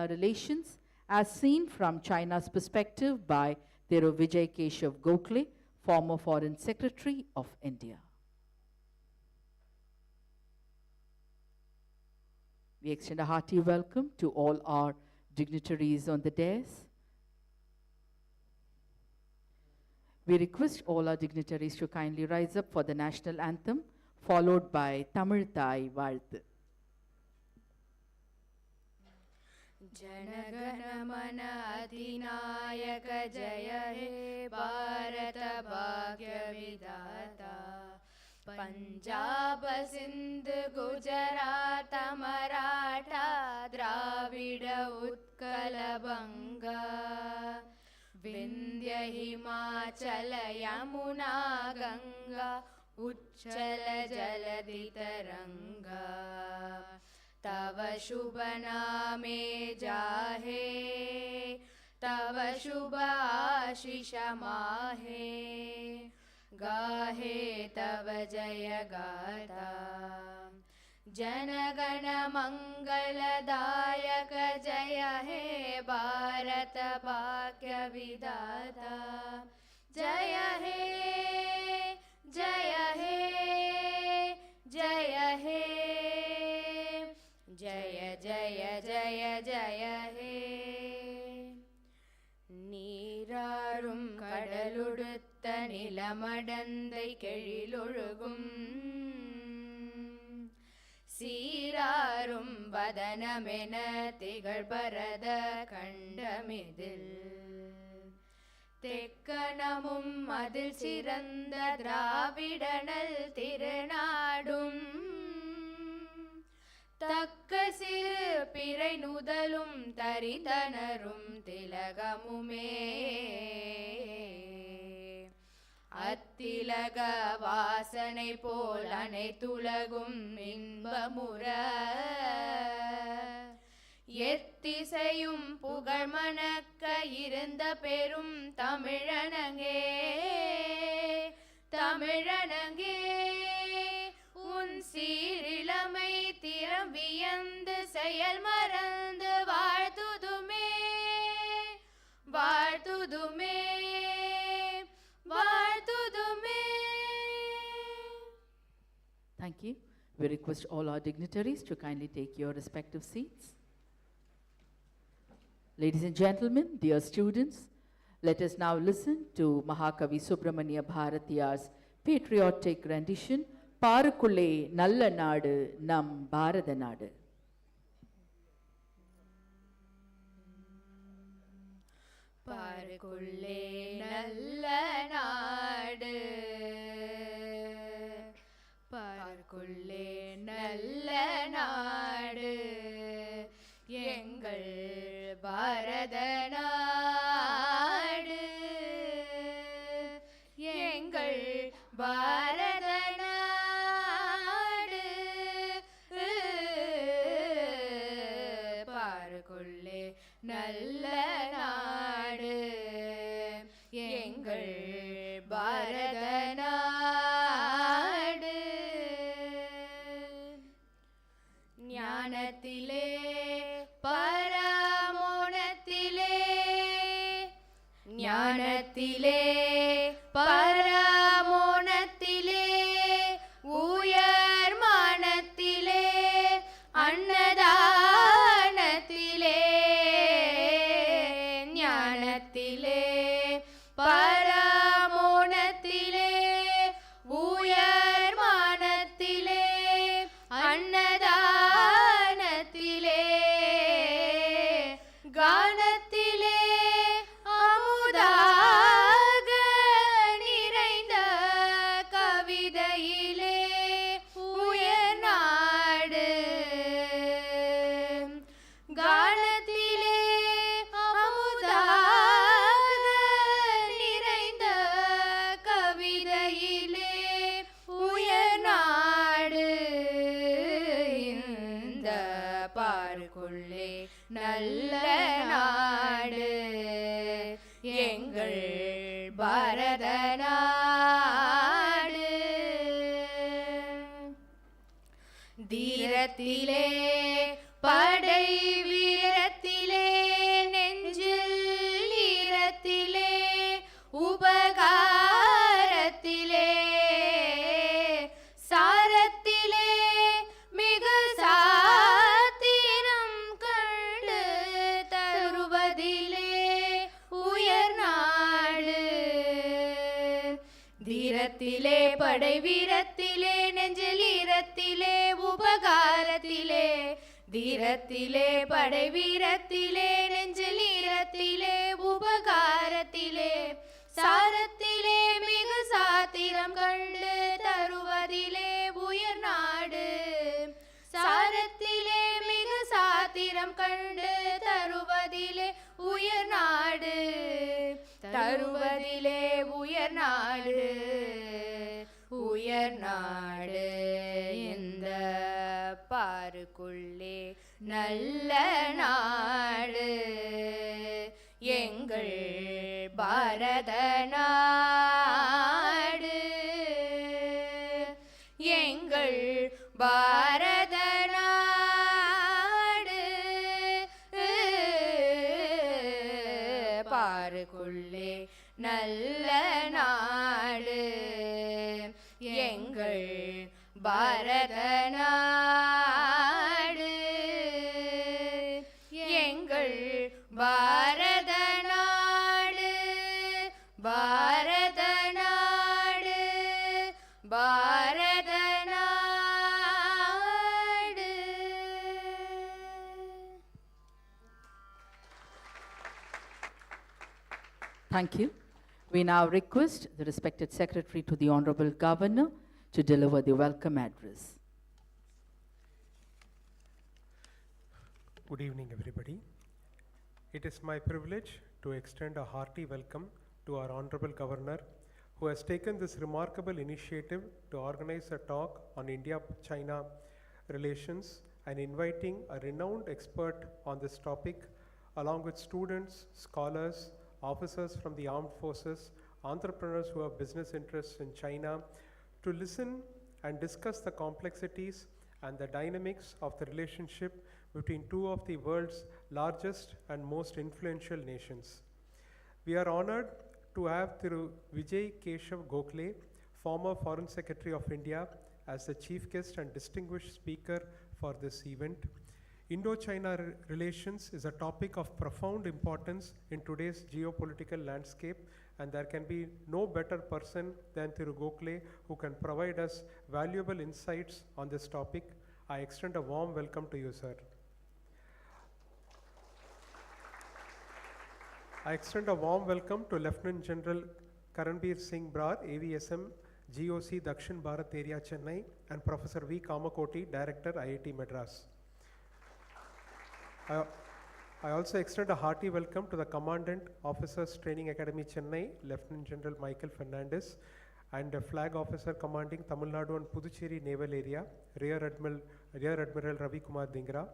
relations as seen from China's perspective by THIRU VIJAY KESHAV GOKHALE, former Foreign Secretary of India. We extend a hearty welcome to all our dignitaries on the dais. We request all our dignitaries to kindly rise up for the national anthem, followed by Tamil Thai Vaalthu. Jana Gana Mana अधिनायक जय हे भारत भाग्य विधाता पंजाब सिंध गुजरात मराठा द्राविड उत्कल बंगा विंध्य हिमाचल यमुना गंगा उच्चल जलधि तरंगा तव शुभ नामे जाहे तव शुभ आशीष माहे गाहे तव जय गाथा जनगण मंगलदायक जय हे भारत भाग्य विधाता जय हे जय हे जय हे जय जय जय जय हे நீராறும் கடலுடுத்த நிலமடந்தை கெழிலொழுகும் சீராறும் வதனமென திகழ்பரத கண்டமிதில் தெக்கணமும் அதில் சிறந்த திராவிடனல் திருநாடும் தக்க சிறு பிறை நுதலும் தரிதனரும் திலகமுமே அத்திலக வாசனை போல் அனைத்துலகும் இன்பமுற எத்திசையும் புகழ் மணக்க இருந்த பெரும் தமிழனங்கே தமிழனங்கே உன் சீரிளமை திறம் வியந்து செயல் மறந்து வாழ்த்துதுமே வாழ்த்துதுமே வாழ்த்துதுமே. Thank you. We request all our dignitaries to kindly take your respective seats. Ladies and gentlemen, dear students, let us now listen to Mahakavi Subramania Bharatiya's patriotic rendition பாருக்குள்ளே நல்ல நாடு நம் பாரத நாடு. பாருக்குள்ளே நல்ல நாடு பாருக்குள்ளே நல்ல நாடு எங்கள் பாரத நாடு எங்கள் பாரத நல்ல நாடு எங்கள் பாரத நாடு ஞானத்திலே பரமோணத்திலே ஞானத்திலே பரமோணத்திலே உயர் மானத்திலே அன்னதானத்திலே ஞானத்திலே பரமோணத்திலே உயர் மானத்திலே அன்னதானத்திலே கானத்திலே அமுதாக நிறைந்த கவிதையிலே உயர் நாடு கானத்திலே பாருக்குள்ளே நல்ல நாடு எங்கள் பாரத நாடு தீரத்திலே படை வீரத்திலே தீரத்திலே படை வீரத்திலே நெஞ்சில் ஈரத்திலே உபகாரத்திலே தீரத்திலே படை வீரத்திலே நெஞ்சில் ஈரத்திலே உபகாரத்திலே சாரத்திலே மிகு சாத்திரம் கண்டு தருவதிலே உயர் நாடு சாரத்திலே மிகு சாத்திரம் கண்டு தருவதிலே உயர் நாடு தருவதிலே உயர் நாடு உயர் நாடு இந்த பாருக்குள்ளே நல்ல நாடு எங்கள் பாரத நாடு எங்கள் பாரத நாடு பாருக்குள்ளே நல்ல நாடு எங்கள் பாரத நாடு எங்கள் பாரத நாடு பாரத நாடு பாரத நாடு. Thank you. We now request the respected Secretary to the Honorable Governor to deliver the welcome address. Good evening, everybody. It is my privilege to extend a hearty welcome to our Honorable Governor, who has taken this remarkable initiative to organize a talk on India-China relations and inviting a renowned expert on this topic, along with students, scholars, officers from the armed forces, entrepreneurs who have business interests in China, to listen and discuss the complexities and the dynamics of the relationship between two of the world's largest and most influential nations. We are honored to have THIRU VIJAY KESHAV, former Foreign Secretary of India, as the chief guest and distinguished speaker for this event. Indo-China relations is a topic of profound importance in today's geopolitical landscape, and there can be no better person than THIRU Gokhale who can provide us valuable insights on this topic. I extend a warm welcome to you, sir. I extend a warm welcome to Lieutenant General Karanbir Singh Brar, AVSM, GOC Dakshin Bharat Area, Chennai, and Professor V. Kamakoti, Director, IIT Madras. I also extend a hearty welcome to the Commandant Officers Training Academy, Chennai, Lieutenant General Michael Fernandez, and the Flag Officer commanding Tamil Nadu and Puducherry Naval Area, Rear Admiral Ravi Kumar Dingra.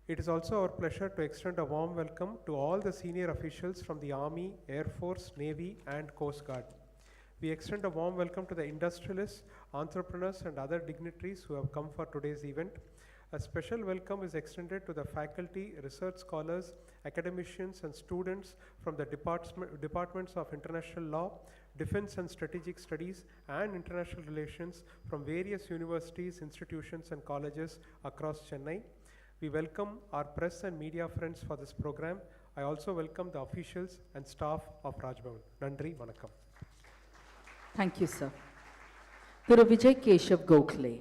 It is also our pleasure to extend a warm welcome to all the senior officials from the Army, Air Force, Navy, and Coast Guard. We extend a warm welcome to the industrialists, entrepreneurs, and other dignitaries who have come for today's event. A special welcome is extended to the faculty, research scholars, academicians, and students from the departments of international law, defense and strategic studies, and international relations from various universities, institutions, and colleges across Chennai. We welcome our press and media friends for this program. I also welcome the officials and staff of Rajbhavan. Nandri, Vanakkam. Thank you, sir. THIRU VIJAY KESHAV,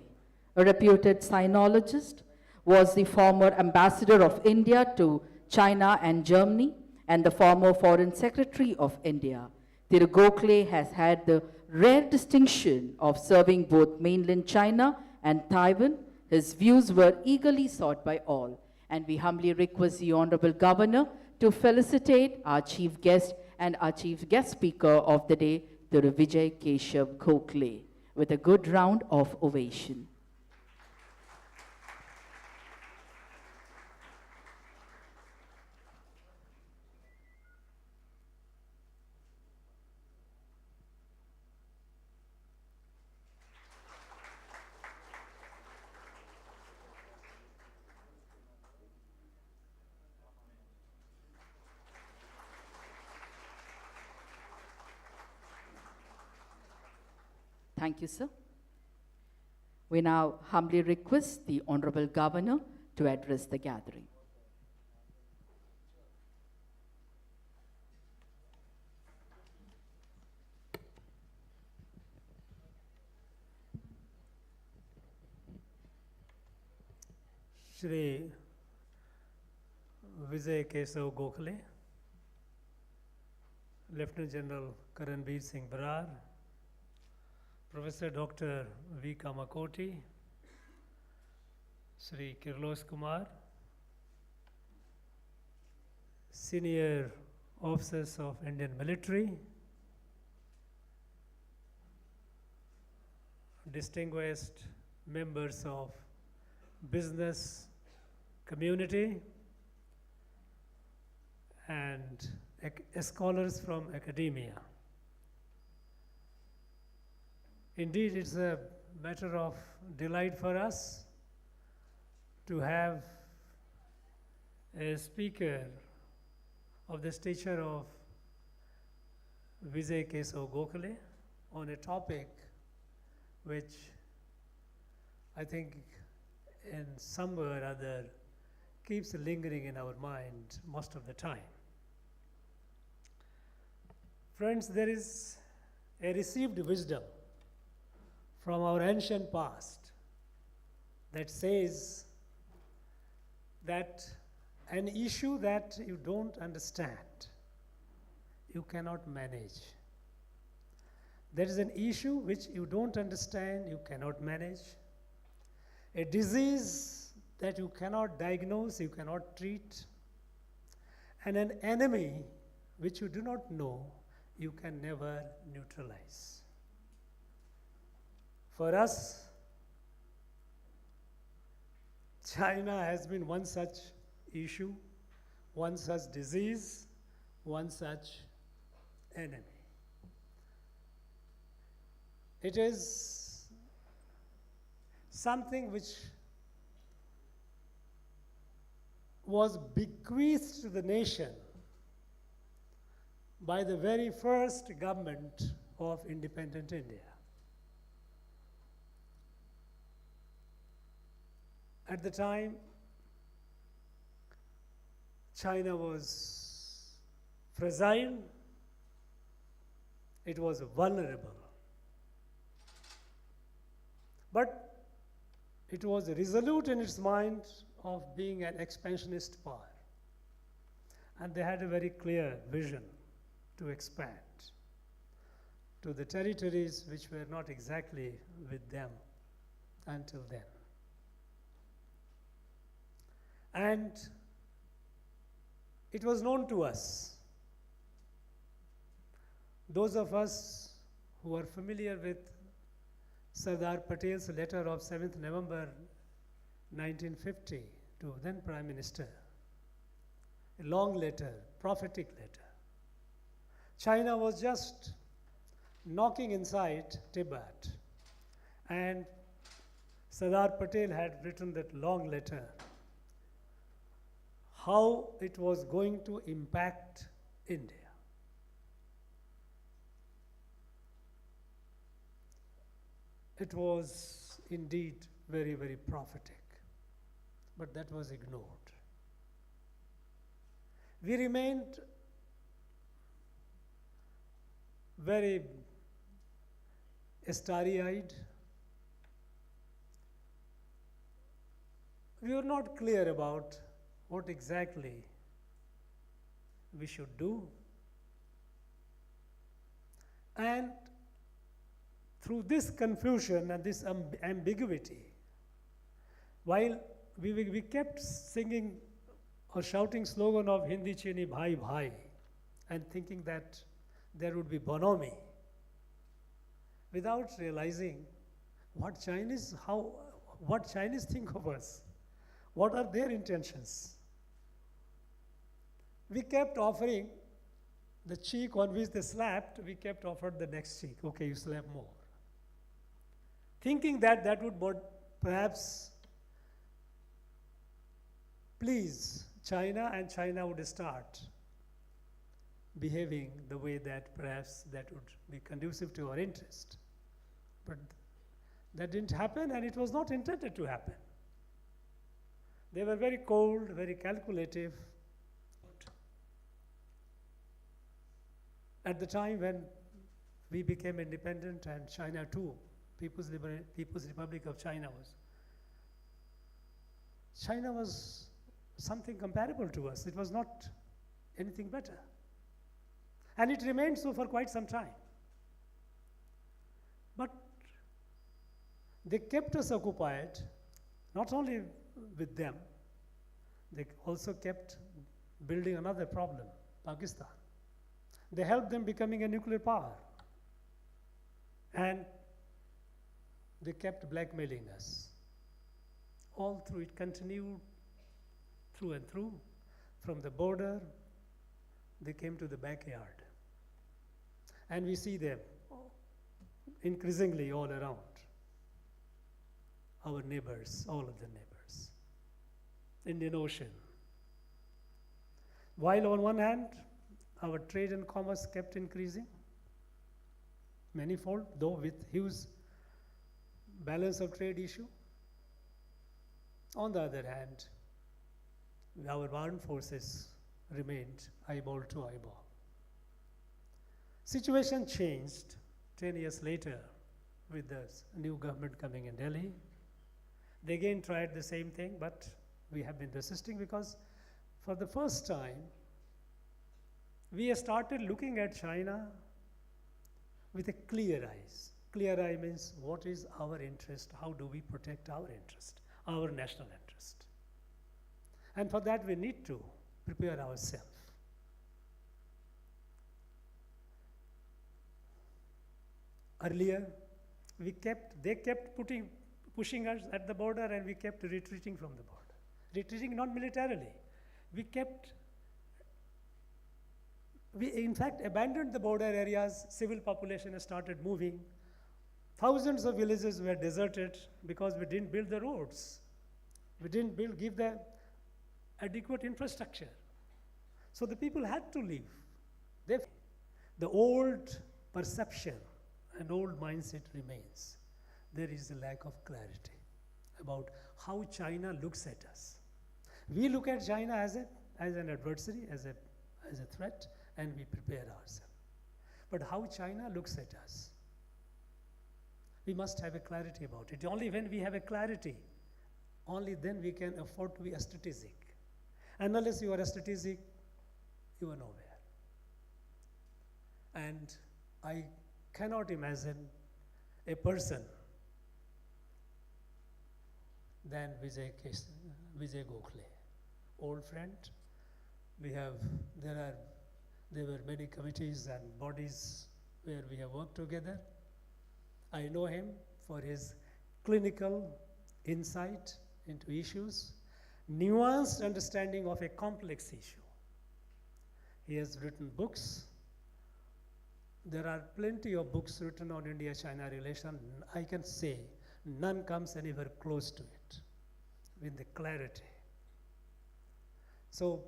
a reputed sinologist, was the former ambassador of India to China and Germany and the former Foreign Secretary of India. THIRU Gokhale has had the rare distinction of serving both mainland China and Taiwan. His views were eagerly sought by all, and we humbly request the Honorable Governor to felicitate our chief guest and our chief guest speaker of the day, THIRU VIJAY KESHAV, with a good round of ovation. Thank you, sir. We now humbly request the Honorable Governor to address the gathering. Shri Vijay KESHAV GOKHALE, Lieutenant General Karanveer Singh Brar, Professor Dr. V. Kamakoti, Shri Kirlosh Kumar, Senior Officers of Indian Military, distinguished members of business community, and scholars from academia. Indeed, it's a matter of delight for us to have a speaker of the stature of Vijay KESHAV GOKHALE on a topic which I think in some way or other keeps lingering in our mind most of the time. Friends, there is a received wisdom from our ancient past that says that an issue that you don't understand, you cannot manage. There is an issue which you don't understand, you cannot manage. A disease that you cannot diagnose, you cannot treat. And an enemy which you do not know, you can never neutralize. For us, China has been one such issue, one such disease, one such enemy. It is something which was bequeathed to the nation by the very first government of independent India. At the time, China was fragile, it was vulnerable. But it was resolute in its mind of being an expansionist power. And they had a very clear vision to expand to the territories which were not exactly with them until then. And it was known to us, those of us who are familiar with Sardar Patel's letter of 7th November 1950 to then Prime Minister, a long letter, prophetic letter. China was just knocking inside Tibet, and Sardar Patel had written that long letter, how it was going to impact India. It was indeed very, very prophetic, but that was ignored. We remained very starry-eyed. We were not clear about what exactly we should do. And through this confusion and this ambiguity, while we kept singing or shouting slogan of Hindi Chini Bhai Bhai and thinking that there would be bonhomie, without realizing what Chinese think of us, what are their intentions. We kept offering the cheek on which they slapped, we kept offering the next cheek. Okay, you slap more. Thinking that that would perhaps please China, and China would start behaving the way that perhaps that would be conducive to our interest. But that didn't happen, and it was not intended to happen. They were very cold, very calculative. At the time when we became independent, and China too, People's Republic of China was China was something comparable to us. It was not anything better. And it remained so for quite some time. But they kept us occupied, not only with them, they also kept building another problem, Pakistan. They helped them becoming a nuclear power. And they kept blackmailing us. All through it continued, through and through. From the border, they came to the backyard. And we see them increasingly all around. Our neighbors, all of the neighbors. Indian Ocean. While on one hand, our trade and commerce kept increasing, manifold, though with huge balance of trade issue. On the other hand, our armed forces remained eyeball to eyeball. Situation changed 10 years later with the new government coming in Delhi. They again tried the same thing, but we have been resisting because for the first time, we started looking at China with a clear eyes. Clear eye means what is our interest, how do we protect our interest, our national interest. And for that we need to prepare ourselves. Earlier, they kept pushing us at the border and we kept retreating from the border. Retreating not militarily. We in fact abandoned the border areas, civil population started moving. Thousands of villages were deserted because we didn't build the roads. We didn't give the adequate infrastructure. So the people had to leave. The old perception and old mindset remains. There is a lack of clarity about how China looks at us. We look at China as an adversary, as a threat, and we prepare ourselves. But how China looks at us, we must have a clarity about it. Only when we have a clarity, only then we can afford to be strategic. And unless you are strategic, you are nowhere. And I cannot imagine a person than Vijay Gokhale, old friend. There were many committees and bodies where we have worked together. I know him for his clinical insight into issues, nuanced understanding of a complex issue. He has written books. There are plenty of books written on India-China relation. I can say none comes anywhere close to it with the clarity. So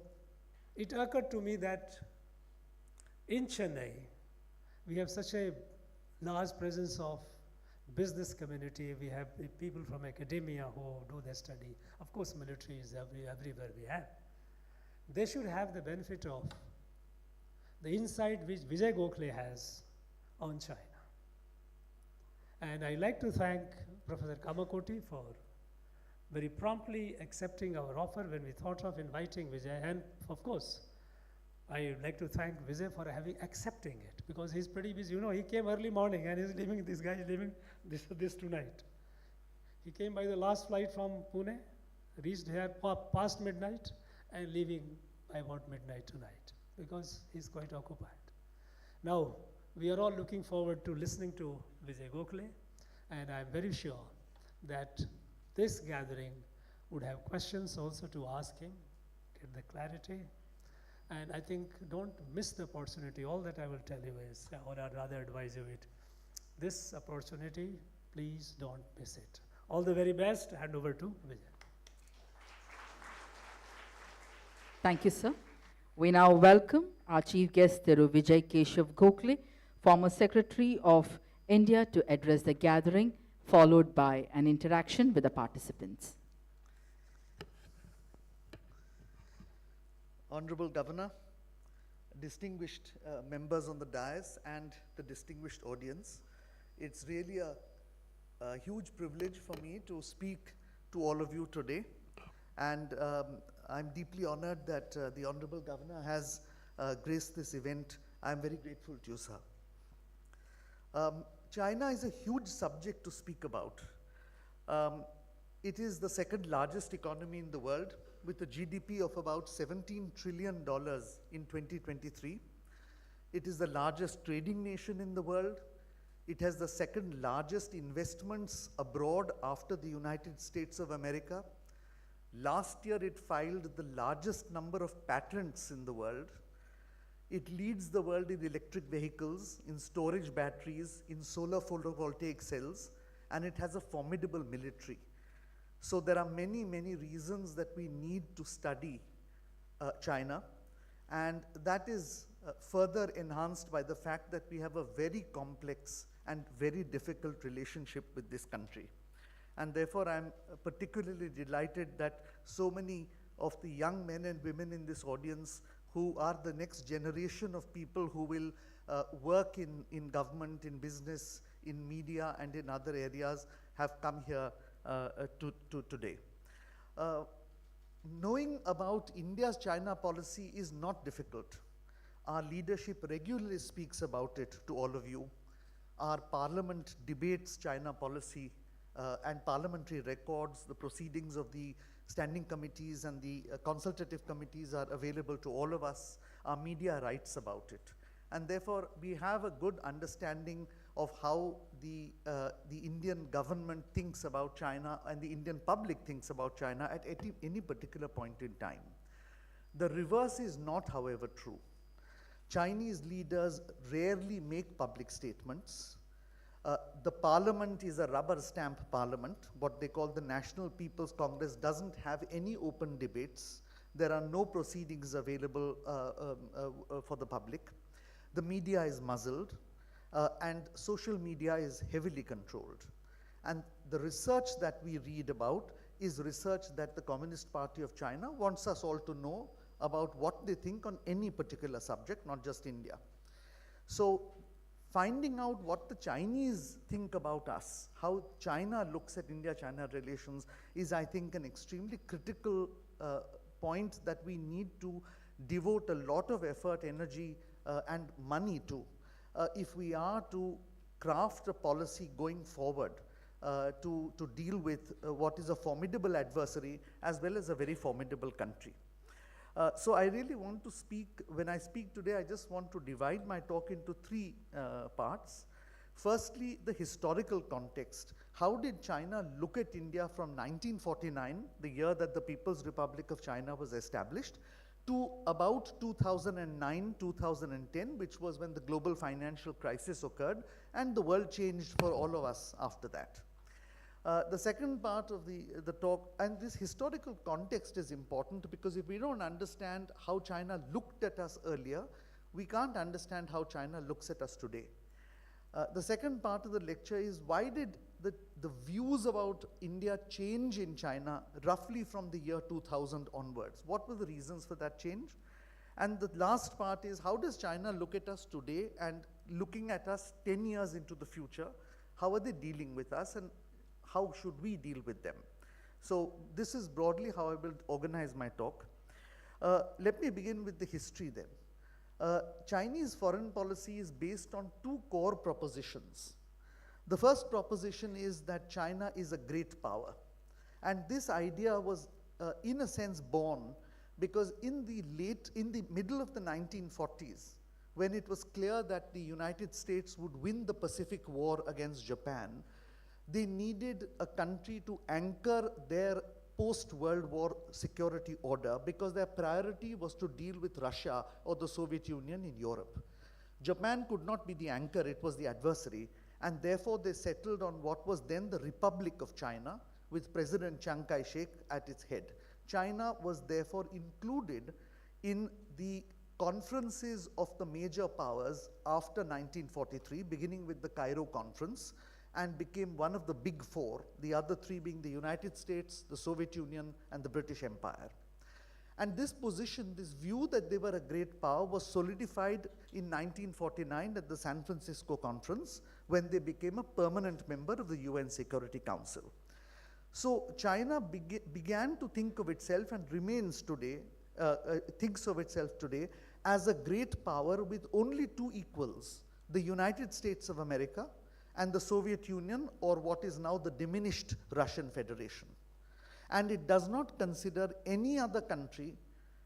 it occurred to me that in Chennai, we have such a large presence of business community. We have people from academia who do their study. Of course, military is everywhere we have. They should have the benefit of the insight which Vijay Gokhale has on China. And I'd like to thank Professor Kamakoti for very promptly accepting our offer when we thought of inviting Vijay. And of course, I would like to thank Vijay for accepting it, because he's pretty busy. You know, he came early morning and this guy is leaving this tonight. He came by the last flight from Pune, reached here past midnight and leaving by about midnight tonight, because he's quite occupied. Now, we are all looking forward to listening to Vijay Gokhale, and I'm very sure that this gathering would have questions also to ask him, get the clarity. And I think don't miss the opportunity. All that I will tell you is, or I'd rather advise you it, this opportunity, please don't miss it. All the very best. Hand over to Vijay. Thank you, sir. We now welcome our chief guest, THIRU Vijay KESHAV Gokhale, former Secretary of India, to address the gathering, followed by an interaction with the participants. Honorable Governor, distinguished members on the dais and the distinguished audience, it's really a huge privilege for me to speak to all of you today. And I'm deeply honored that the Honorable Governor has graced this event. I'm very grateful to you, sir. China is a huge subject to speak about. It is the second largest economy in the world, with a GDP of about $17 trillion in 2023. It is the largest trading nation in the world. It has the second largest investments abroad after the United States of America. Last year, it filed the largest number of patents in the world. It leads the world in electric vehicles, in storage batteries, in solar photovoltaic cells, and it has a formidable military. So there are many, many reasons that we need to study China, and that is further enhanced by the fact that we have a very complex and very difficult relationship with this country. And therefore, I'm particularly delighted that so many of the young men and women in this audience, who are the next generation of people who will work in government, in business, in media, and in other areas, have come here today. Knowing about India's China policy is not difficult. Our leadership regularly speaks about it to all of you. Our parliament debates China policy, and parliamentary records, the proceedings of the standing committees and the consultative committees are available to all of us. Our media writes about it. And therefore, we have a good understanding of how the Indian government thinks about China and the Indian public thinks about China at any particular point in time. The reverse is not, however, true. Chinese leaders rarely make public statements. The parliament is a rubber stamp parliament. What they call the National People's Congress doesn't have any open debates. There are no proceedings available for the public. The media is muzzled, and social media is heavily controlled. And the research that we read about is research that the Communist Party of China wants us all to know about what they think on any particular subject, not just India. So finding out what the Chinese think about us, how China looks at India-China relations, is, I think, an extremely critical point that we need to devote a lot of effort, energy, and money to, if we are to craft a policy going forward to deal with what is a formidable adversary as well as a very formidable country. So I really want to speak, when I speak today, I just want to divide my talk into three parts. Firstly, the historical context. How did China look at India from 1949, the year that the People's Republic of China was established, to about 2009, 2010, which was when the global financial crisis occurred, and the world changed for all of us after that. The second part of the talk, and this historical context is important, because if we don't understand how China looked at us earlier, we can't understand how China looks at us today. The second part of the lecture is, why did the views about India change in China roughly from the year 2000 onwards? What were the reasons for that change? And the last part is, how does China look at us today, and looking at us 10 years into the future, how are they dealing with us, and how should we deal with them? So this is broadly how I will organize my talk. Let me begin with the history then. Chinese foreign policy is based on two core propositions. The first proposition is that China is a great power. And this idea was, in a sense, born because in the middle of the 1940s, when it was clear that the United States would win the Pacific War against Japan, they needed a country to anchor their post-World War security order, because their priority was to deal with Russia or the Soviet Union in Europe. Japan could not be the anchor, it was the adversary, and therefore they settled on what was then the Republic of China, with President Chiang Kai-shek at its head. China was therefore included in the conferences of the major powers after 1943, beginning with the Cairo Conference, and became one of the big four, the other three being the United States, the Soviet Union, and the British Empire. And this position, this view that they were a great power, was solidified in 1949 at the San Francisco Conference, when they became a permanent member of the UN Security Council. So China began to think of itself and remains today, thinks of itself today as a great power with only two equals, the United States of America and the Soviet Union, or what is now the diminished Russian Federation. And it does not consider any other country,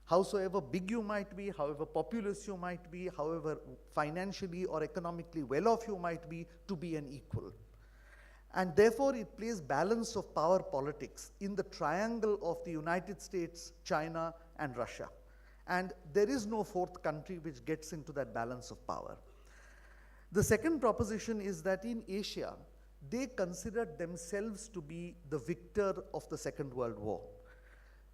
howsoever big you might be, however populous you might be, however financially or economically well off you might be, to be an equal. And therefore it plays balance of power politics in the triangle of the United States, China, and Russia. And there is no fourth country which gets into that balance of power. The second proposition is that in Asia, they considered themselves to be the victor of the Second World War.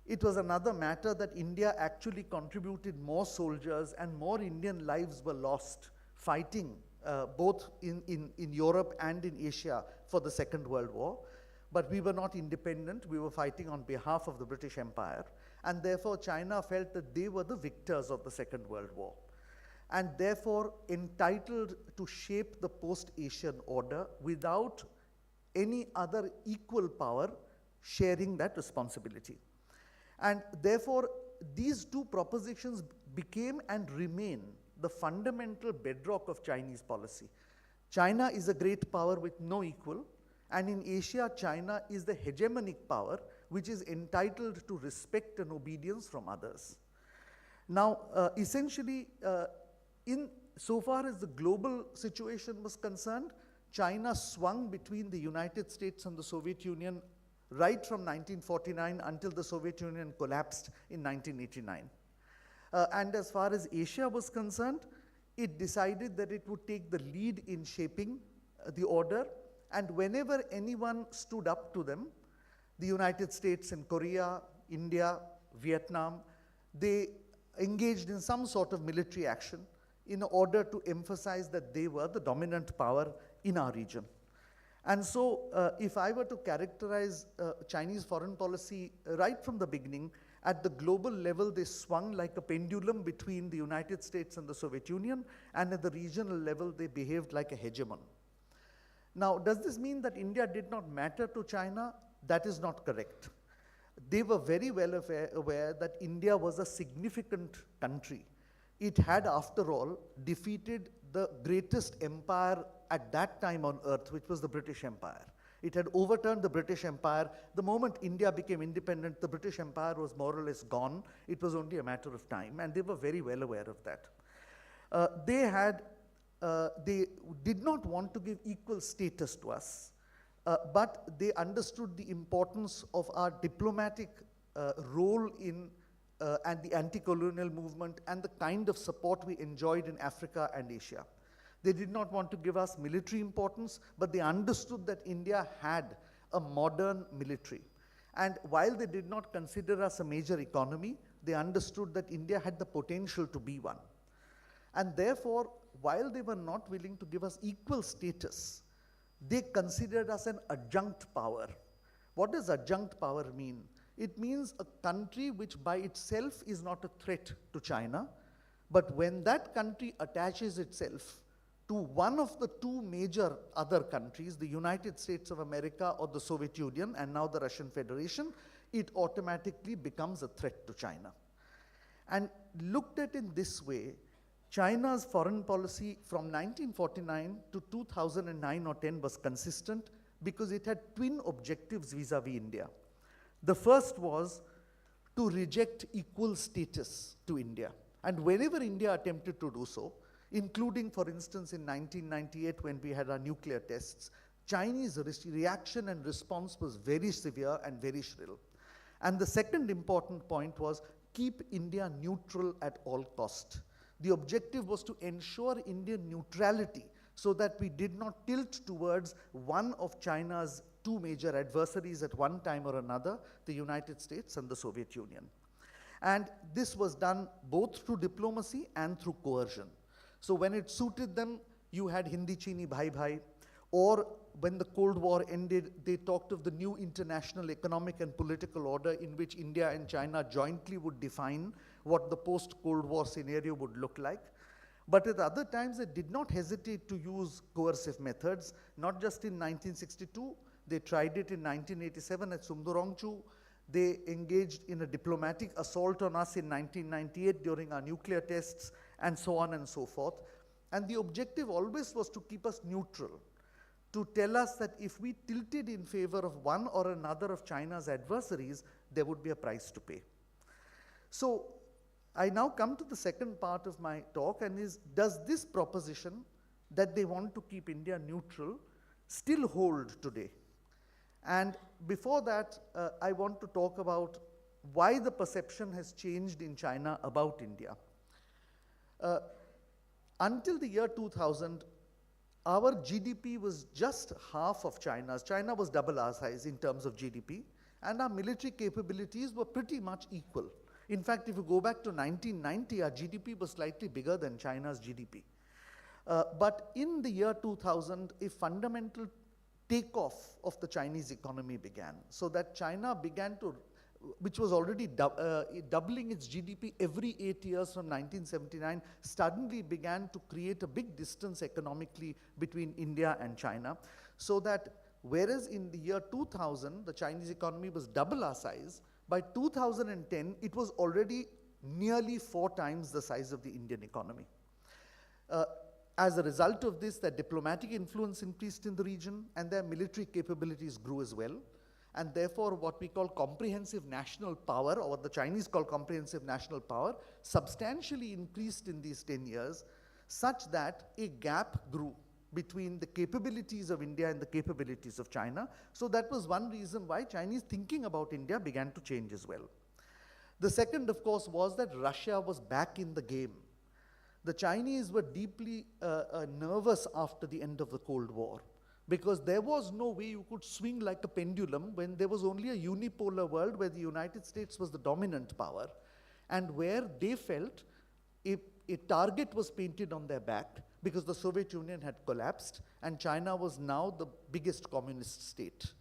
It was another matter that India actually contributed more soldiers and more Indian lives were lost fighting both in Europe and in Asia for the Second World War. But we were not independent, we were fighting on behalf of the British Empire, and therefore China felt that they were the victors of the Second World War, and therefore entitled to shape the post-Asian order without any other equal power sharing that responsibility. And therefore, these two propositions became and remain the fundamental bedrock of Chinese policy. China is a great power with no equal, and in Asia, China is the hegemonic power which is entitled to respect and obedience from others. Now, essentially, in so far as the global situation was concerned, China swung between the United States and the Soviet Union right from 1949 until the Soviet Union collapsed in 1989. And as far as Asia was concerned, it decided that it would take the lead in shaping the order, and whenever anyone stood up to them, the United States and Korea, India, Vietnam, they engaged in some sort of military action in order to emphasize that they were the dominant power in our region. And so, if I were to characterize Chinese foreign policy right from the beginning, at the global level, they swung like a pendulum between the United States and the Soviet Union, and at the regional level, they behaved like a hegemon. Now, does this mean that India did not matter to China? That is not correct. They were very well aware that India was a significant country. It had, after all, defeated the greatest empire at that time on earth, which was the British Empire. It had overturned the British Empire. The moment India became independent, the British Empire was more or less gone. It was only a matter of time, and they were very well aware of that. They did not want to give equal status to us, but they understood the importance of our diplomatic role in and the anti-colonial movement and the kind of support we enjoyed in Africa and Asia. They did not want to give us military importance, but they understood that India had a modern military. And while they did not consider us a major economy, they understood that India had the potential to be one. And therefore, while they were not willing to give us equal status, they considered us an adjunct power. What does adjunct power mean? It means a country which by itself is not a threat to China, but when that country attaches itself to one of the two major other countries, the United States of America or the Soviet Union, and now the Russian Federation, it automatically becomes a threat to China. And looked at in this way, China's foreign policy from 1949 to 2009 or 10 was consistent because it had twin objectives vis-a-vis India. The first was to reject equal status to India. And whenever India attempted to do so, including, for instance, in 1998 when we had our nuclear tests, Chinese reaction and response was very severe and very shrill. And the second important point was keep India neutral at all cost. The objective was to ensure Indian neutrality so that we did not tilt towards one of China's two major adversaries at one time or another, the United States and the Soviet Union. And this was done both through diplomacy and through coercion. So when it suited them, you had Hindi Chini Bhai Bhai, or when the Cold War ended, they talked of the new international economic and political order in which India and China jointly would define what the post-Cold War scenario would look like. But at other times, they did not hesitate to use coercive methods, not just in 1962, They tried it in 1987 at Sumdorongchu. They engaged in a diplomatic assault on us in 1998 during our nuclear tests, and so on and so forth. And the objective always was to keep us neutral, to tell us that if we tilted in favor of one or another of China's adversaries, there would be a price to pay. So I now come to the second part of my talk, and is, does this proposition that they want to keep India neutral still hold today? And before that, I want to talk about why the perception has changed in China about India. Until the year 2000, our GDP was just half of China's. China was double our size in terms of GDP, and our military capabilities were pretty much equal. In fact, if you go back to 1990, our GDP was slightly bigger than China's GDP. But in the year 2000, a fundamental takeoff of the Chinese economy began, so that China began to, which was already doubling its GDP every 8 years from 1979, suddenly began to create a big distance economically between India and China, so that whereas in the year 2000, the Chinese economy was double our size, by 2010, it was already nearly 4 times the size of the Indian economy. As a result of this, their diplomatic influence increased in the region, and their military capabilities grew as well. And therefore, what we call comprehensive national power, or what the Chinese call comprehensive national power, substantially increased in these 10 years, such that a gap grew between the capabilities of India and the capabilities of China. So that was one reason why Chinese thinking about India began to change as well. The second, of course, was that Russia was back in the game. The Chinese were deeply nervous after the end of the Cold War, because there was no way you could swing like a pendulum when there was only a unipolar world where the United States was the dominant power, and where they felt a target was painted on their back because the Soviet Union had collapsed and China was now the biggest communist state.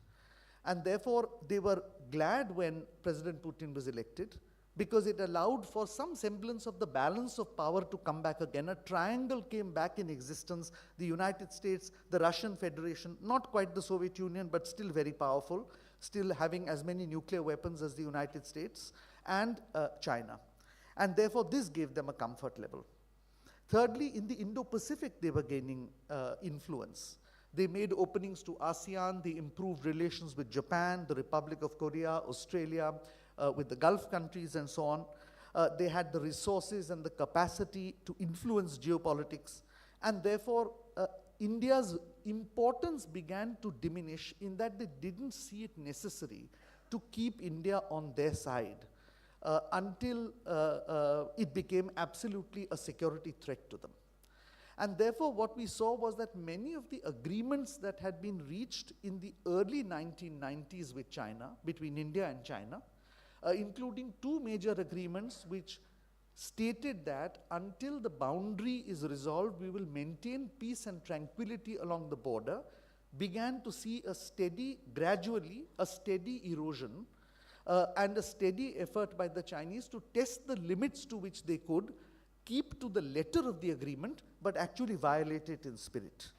And therefore, they were glad when President Putin was elected, because it allowed for some semblance of the balance of power to come back again. A triangle came back in existence: the United States, the Russian Federation, not quite the Soviet Union, but still very powerful, still having as many nuclear weapons as the United States, and China. And therefore, this gave them a comfort level. Thirdly, in the Indo-Pacific, they were gaining influence. They made openings to ASEAN, they improved relations with Japan, the Republic of Korea, Australia, with the Gulf countries and so on. They had the resources and the capacity to influence geopolitics, and therefore India's importance began to diminish, in that they didn't see it necessary to keep India on their side until it became absolutely a security threat to them. And therefore, what we saw was that many of the agreements that had been reached in the early 1990s with China, between India and China, including 2 major agreements which stated that until the boundary is resolved, we will maintain peace and tranquility along the border, began to see a steady, gradually, a steady erosion and a steady effort by the Chinese to test the limits to which they could keep to the letter of the agreement, but actually violate it in spirit.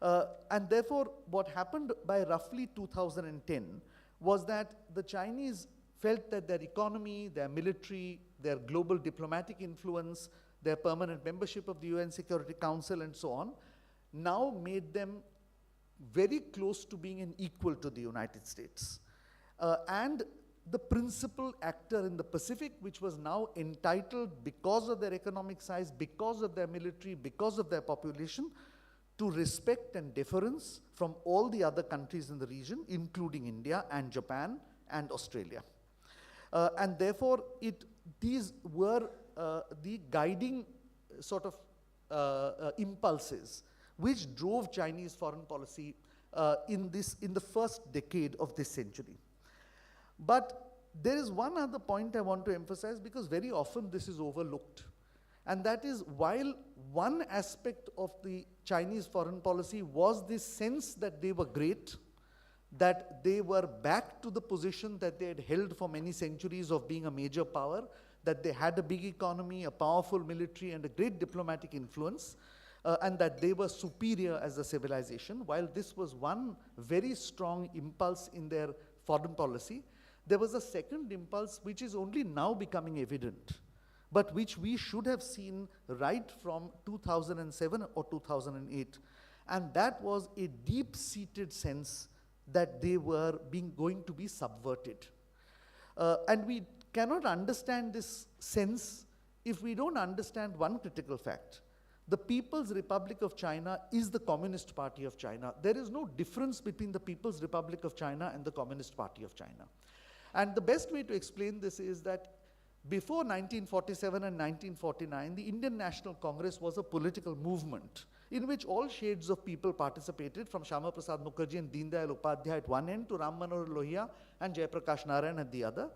And therefore, what happened by roughly 2010 was that the Chinese felt that their economy, their military, their global diplomatic influence, their permanent membership of the UN Security Council and so on, now made them very close to being an equal to the United States. And the principal actor in the Pacific, which was now entitled, because of their economic size, because of their military, because of their population, to respect and deference from all the other countries in the region, including India and Japan and Australia. And therefore, these were the guiding sort of impulses which drove Chinese foreign policy in the first decade of this century. But there is one other point I want to emphasize, because very often this is overlooked. And that is, while one aspect of the Chinese foreign policy was this sense that they were great, that they were back to the position that they had held for many centuries of being a major power, that they had a big economy, a powerful military, and a great diplomatic influence, and that they were superior as a civilization. While this was one very strong impulse in their foreign policy, there was a second impulse which is only now becoming evident, but which we should have seen right from 2007 or 2008. And that was a deep-seated sense that they were going to be subverted. And we cannot understand this sense if we don't understand one critical fact. The People's Republic of China is the Communist Party of China. There is no difference between the People's Republic of China and the Communist Party of China. And the best way to explain this is that before 1947 and 1949, the Indian National Congress was a political movement in which all shades of people participated, from Shyama Prasad Mukherjee and Deen Dayal Upadhyay at one end to Ram Manohar Lohia and Jayaprakash Narayan at the other.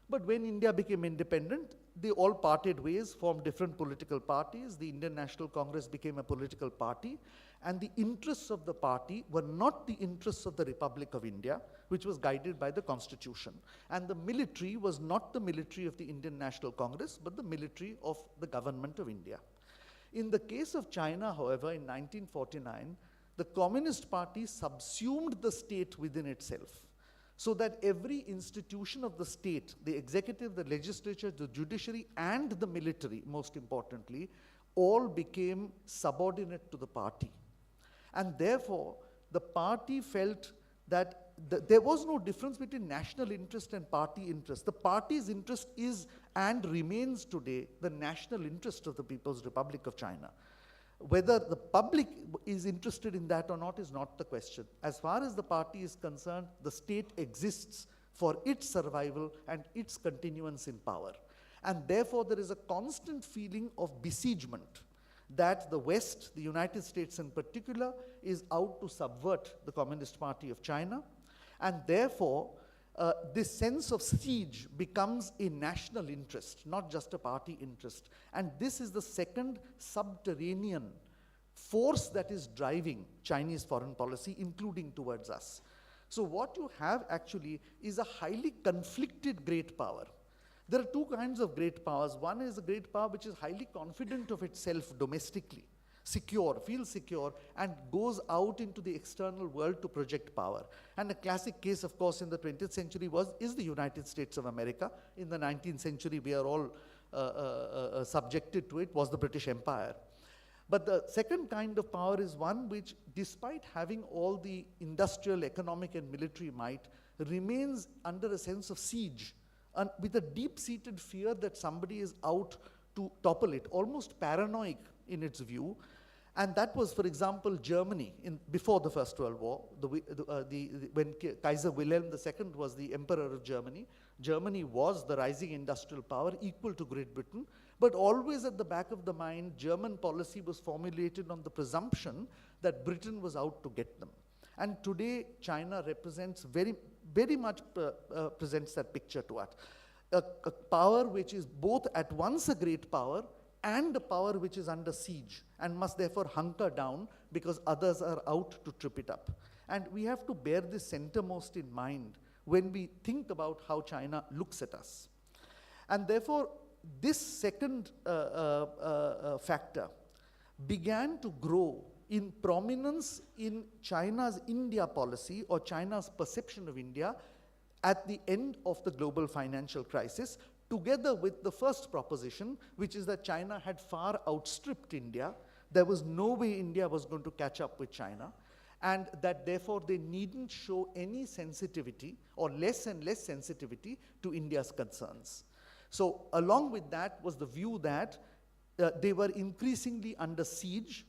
But when India became independent, they all parted ways, formed different political parties. The Indian National Congress became a political party, and the interests of the party were not the interests of the Republic of India, which was guided by the Constitution. And the military was not the military of the Indian National Congress, but the military of the government of India. In the case of China, however, in 1949, the Communist Party subsumed the state within itself, so that every institution of the state, the executive, the legislature, the judiciary, and the military, most importantly, all became subordinate to the party. And therefore, the party felt that there was no difference between national interest and party interest. The party's interest is and remains today the national interest of the People's Republic of China. Whether the public is interested in that or not is not the question. As far as the party is concerned, the state exists for its survival and its continuance in power. And therefore, there is a constant feeling of besiegement that the West, the United States in particular, is out to subvert the Communist Party of China. And therefore, this sense of siege becomes a national interest, not just a party interest. And this is the second subterranean force that is driving Chinese foreign policy, including towards us. So what you have actually is a highly conflicted great power. There are two kinds of great powers. One is a great power which is highly confident of itself domestically, secure, feels secure, and goes out into the external world to project power. And a classic case, of course, in the 20th century is the United States of America. In the 19th century, we are all subjected to it, was the British Empire. But the second kind of power is one which, despite having all the industrial, economic, and military might, remains under a sense of siege, and with a deep-seated fear that somebody is out to topple it, almost paranoid in its view. And that was, for example, Germany before the First World War, when Kaiser Wilhelm II was the emperor of Germany. Germany was the rising industrial power equal to Great Britain, but always at the back of the mind, German policy was formulated on the presumption that Britain was out to get them. And today, China represents very much presents that picture to us. A power which is both at once a great power and a power which is under siege and must therefore hunker down because others are out to trip it up. And we have to bear this centermost in mind when we think about how China looks at us. And therefore, this second factor began to grow in prominence in China's India policy or China's perception of India at the end of the global financial crisis, together with the first proposition, which is that China had far outstripped India. There was no way India was going to catch up with China, and that therefore they needn't show any sensitivity or less and less sensitivity to India's concerns. So along with that was the view that they were increasingly under siege.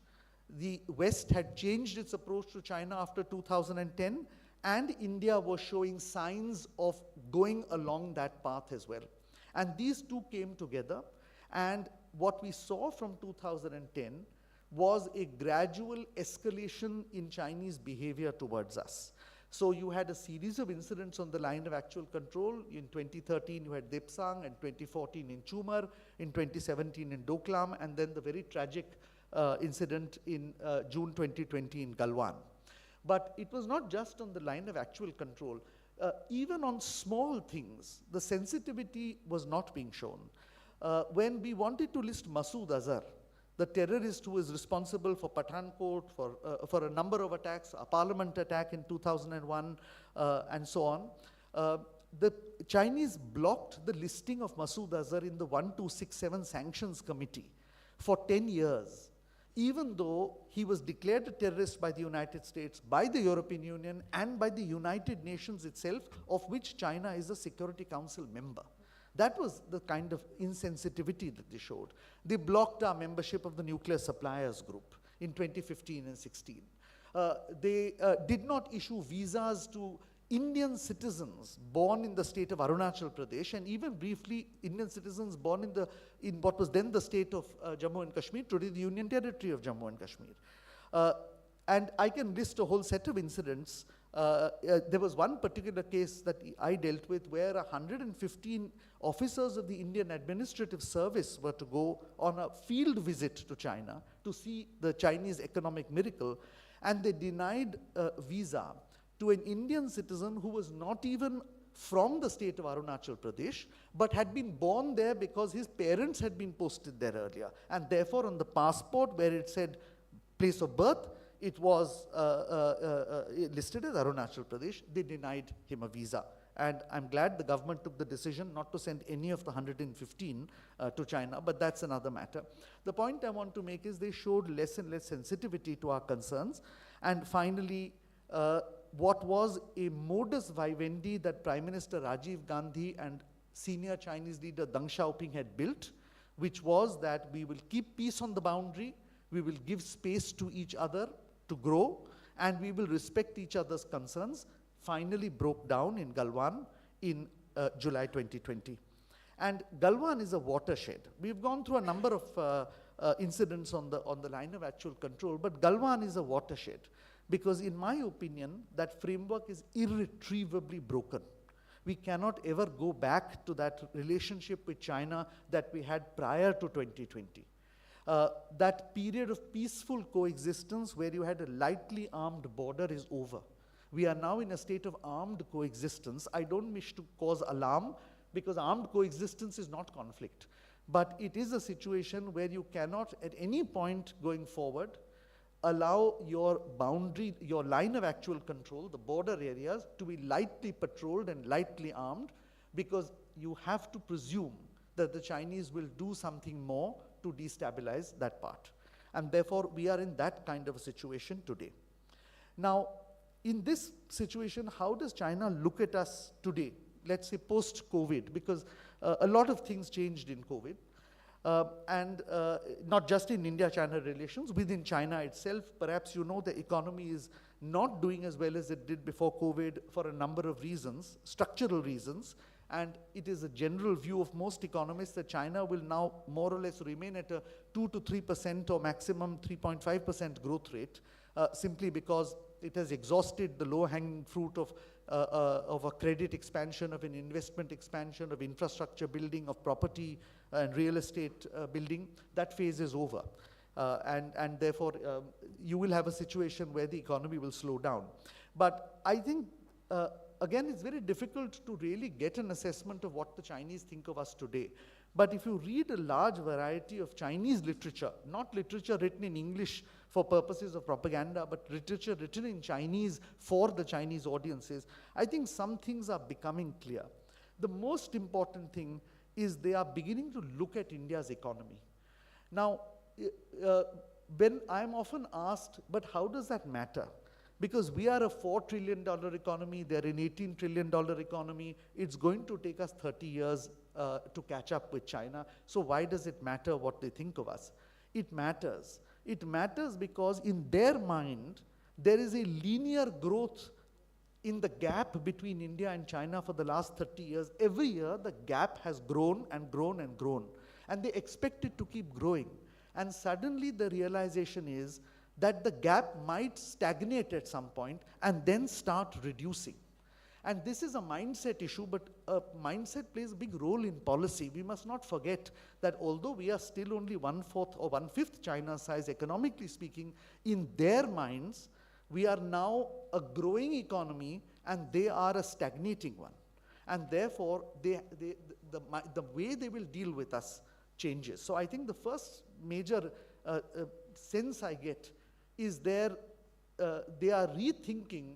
The West had changed its approach to China after 2010, and India was showing signs of going along that path as well. And these two came together, and what we saw from 2010 was a gradual escalation in Chinese behavior towards us. So you had a series of incidents on the line of actual control. In 2013, you had Depsang, and 2014 in Chumar, in 2017 in Doklam, and then the very tragic incident in June 2020 in Galwan. But it was not just on the line of actual control. Even on small things, the sensitivity was not being shown. When we wanted to list Masood Azhar, the terrorist who is responsible for Pathankot, for a number of attacks, a parliament attack in 2001, and so on. The Chinese blocked the listing of Masood Azhar in the 1267 Sanctions Committee for 10 years, even though he was declared a terrorist by the United States, by the European Union, and by the United Nations itself, of which China is a Security Council member. That was the kind of insensitivity that they showed. They blocked our membership of the Nuclear Suppliers Group in 2015 and 16. They did not issue visas to Indian citizens born in the state of Arunachal Pradesh, and even briefly Indian citizens born in what was then the state of Jammu and Kashmir, today the Union Territory of Jammu and Kashmir. And I can list a whole set of incidents. There was one particular case that I dealt with where 115 officers of the Indian Administrative Service were to go on a field visit to China to see the Chinese economic miracle, and they denied a visa to an Indian citizen who was not even from the state of Arunachal Pradesh, but had been born there because his parents had been posted there earlier. And therefore, on the passport where it said place of birth, it was listed as Arunachal Pradesh. They denied him a visa. And I'm glad the government took the decision not to send any of the 115 to China, but that's another matter. The point I want to make is they showed less and less sensitivity to our concerns. And finally, what was a modus vivendi that Prime Minister Rajiv Gandhi and senior Chinese leader Deng Xiaoping had built, which was that we will keep peace on the boundary, we will give space to each other to grow, and we will respect each other's concerns, finally broke down in Galwan in July 2020. And Galwan is a watershed. We've gone through a number of incidents on the line of actual control, but Galwan is a watershed. Because in my opinion, that framework is irretrievably broken. We cannot ever go back to that relationship with China that we had prior to 2020. That period of peaceful coexistence where you had a lightly armed border is over. We are now in a state of armed coexistence. I don't wish to cause alarm because armed coexistence is not conflict. But it is a situation where you cannot at any point going forward allow your boundary, your line of actual control, the border areas, to be lightly patrolled and lightly armed, because you have to presume that the Chinese will do something more to destabilize that part. And therefore, we are in that kind of a situation today. Now, in this situation, how does China look at us today? Let's say post-COVID, because a lot of things changed in COVID. And not just in India-China relations, within China itself, perhaps you know the economy is not doing as well as it did before COVID for a number of reasons, structural reasons, and it is a general view of most economists that China will now more or less remain at a 2 to 3% or maximum 3.5% growth rate, simply because it has exhausted the low-hanging fruit of a credit expansion, of an investment expansion, of infrastructure building, of property and real estate building. That phase is over. And therefore, you will have a situation where the economy will slow down. But I think, again, it's very difficult to really get an assessment of what the Chinese think of us today. But if you read a large variety of Chinese literature, not literature written in English for purposes of propaganda, but literature written in Chinese for the Chinese audiences, I think some things are becoming clear. The most important thing is they are beginning to look at India's economy. Now, when I'm often asked, but how does that matter? Because we are a $4 trillion economy, they're an $18 trillion economy, it's going to take us 30 years to catch up with China, so why does it matter what they think of us? It matters. It matters because in their mind, there is a linear growth in the gap between India and China for the last 30 years. Every year, the gap has grown and grown and grown, and they expect it to keep growing. And suddenly the realization is that the gap might stagnate at some point and then start reducing. And this is a mindset issue, but mindset plays a big role in policy. We must not forget that although we are still only 1/4 or 1/5 China's size, economically speaking, in their minds, we are now a growing economy and they are a stagnating one. And therefore, the way they will deal with us changes. So I think the first major sense I get is they are rethinking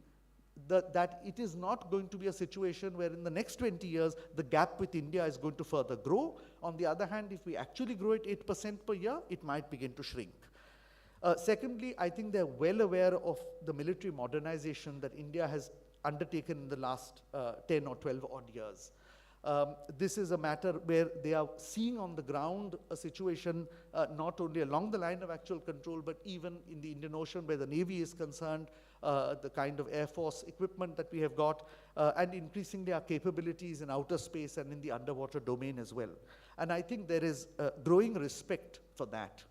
that it is not going to be a situation where in the next 20 years the gap with India is going to further grow. On the other hand, if we actually grow at 8% per year, it might begin to shrink. Secondly, I think they're well aware of the military modernization that India has undertaken in the last 10 or 12 odd years. This is a matter where they are seeing on the ground a situation not only along the line of actual control, but even in the Indian Ocean where the Navy is concerned, the kind of Air Force equipment that we have got, and increasingly our capabilities in outer space and in the underwater domain as well. And I think there is growing respect for that.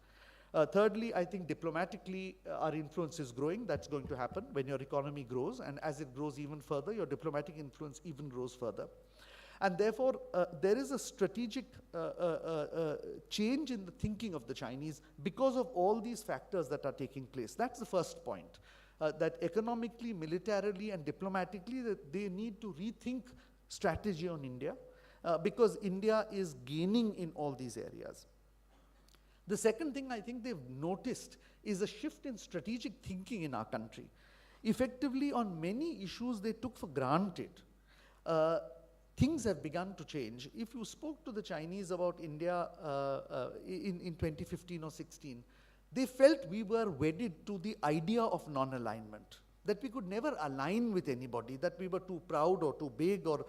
Thirdly, I think diplomatically our influence is growing. That's going to happen when your economy grows, and as it grows even further, your diplomatic influence even grows further. And therefore, there is a strategic change in the thinking of the Chinese because of all these factors that are taking place. That's the first point, that economically, militarily, and diplomatically, that they need to rethink strategy on India because India is gaining in all these areas. The second thing I think they've noticed is a shift in strategic thinking in our country. Effectively, on many issues they took for granted, things have begun to change. If you spoke to the Chinese about India in 2015 or 16, they felt we were wedded to the idea of non-alignment, that we could never align with anybody, that we were too proud or too big or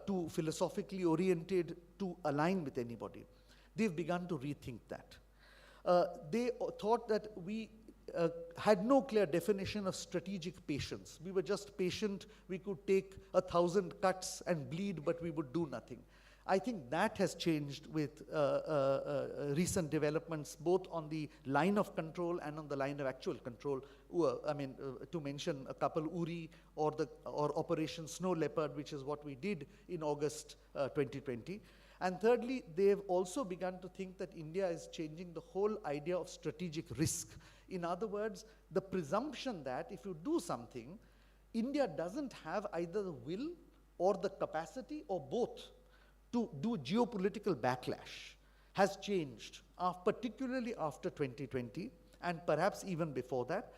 too philosophically oriented to align with anybody. They've begun to rethink that. They thought that we had no clear definition of strategic patience. We were just patient. We could take 1,000 cuts and bleed, but we would do nothing. I think that has changed with recent developments, both on the line of control and on the line of actual control. To mention a couple, Uri or Operation Snow Leopard, which is what we did in August 2020. And thirdly, they've also begun to think that India is changing the whole idea of strategic risk. In other words, the presumption that if you do something, India doesn't have either the will or the capacity or both to do geopolitical backlash has changed, particularly after 2020 and perhaps even before that.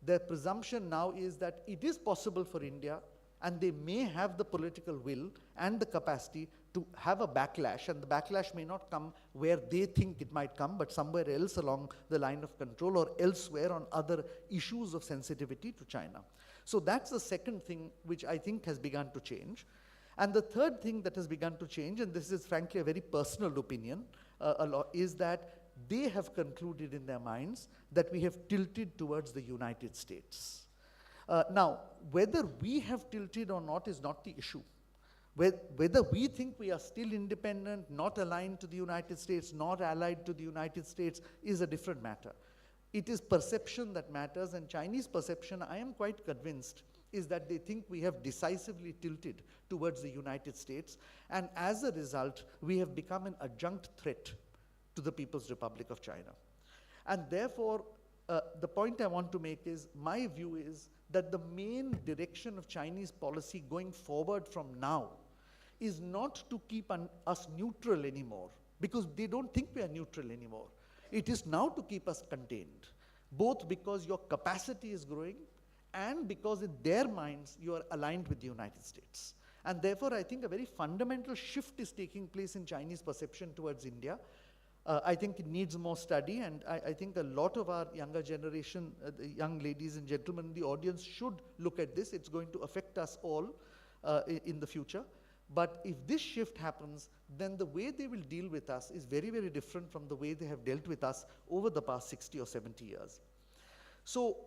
The presumption now is that it is possible for India, and they may have the political will and the capacity to have a backlash, and the backlash may not come where they think it might come, but somewhere else along the line of control or elsewhere on other issues of sensitivity to China. So that's the second thing which I think has begun to change. And the third thing that has begun to change, and this is frankly a very personal opinion, is that they have concluded in their minds that we have tilted towards the United States. Now, whether we have tilted or not is not the issue. Whether we think we are still independent, not aligned to the United States, not allied to the United States, is a different matter. It is perception that matters, and Chinese perception, I am quite convinced, is that they think we have decisively tilted towards the United States, and as a result, we have become an adjunct threat to the People's Republic of China. And therefore, the point I want to make is, my view is that the main direction of Chinese policy going forward from now is not to keep us neutral anymore, because they don't think we are neutral anymore. It is now to keep us contained, both because your capacity is growing and because in their minds you are aligned with the United States. And therefore, I think a very fundamental shift is taking place in Chinese perception towards India. I think it needs more study, and I think a lot of our younger generation, the young ladies and gentlemen in the audience should look at this. It's going to affect us all in the future. But if this shift happens, then the way they will deal with us is very, very different from the way they have dealt with us over the past 60 or 70 years. So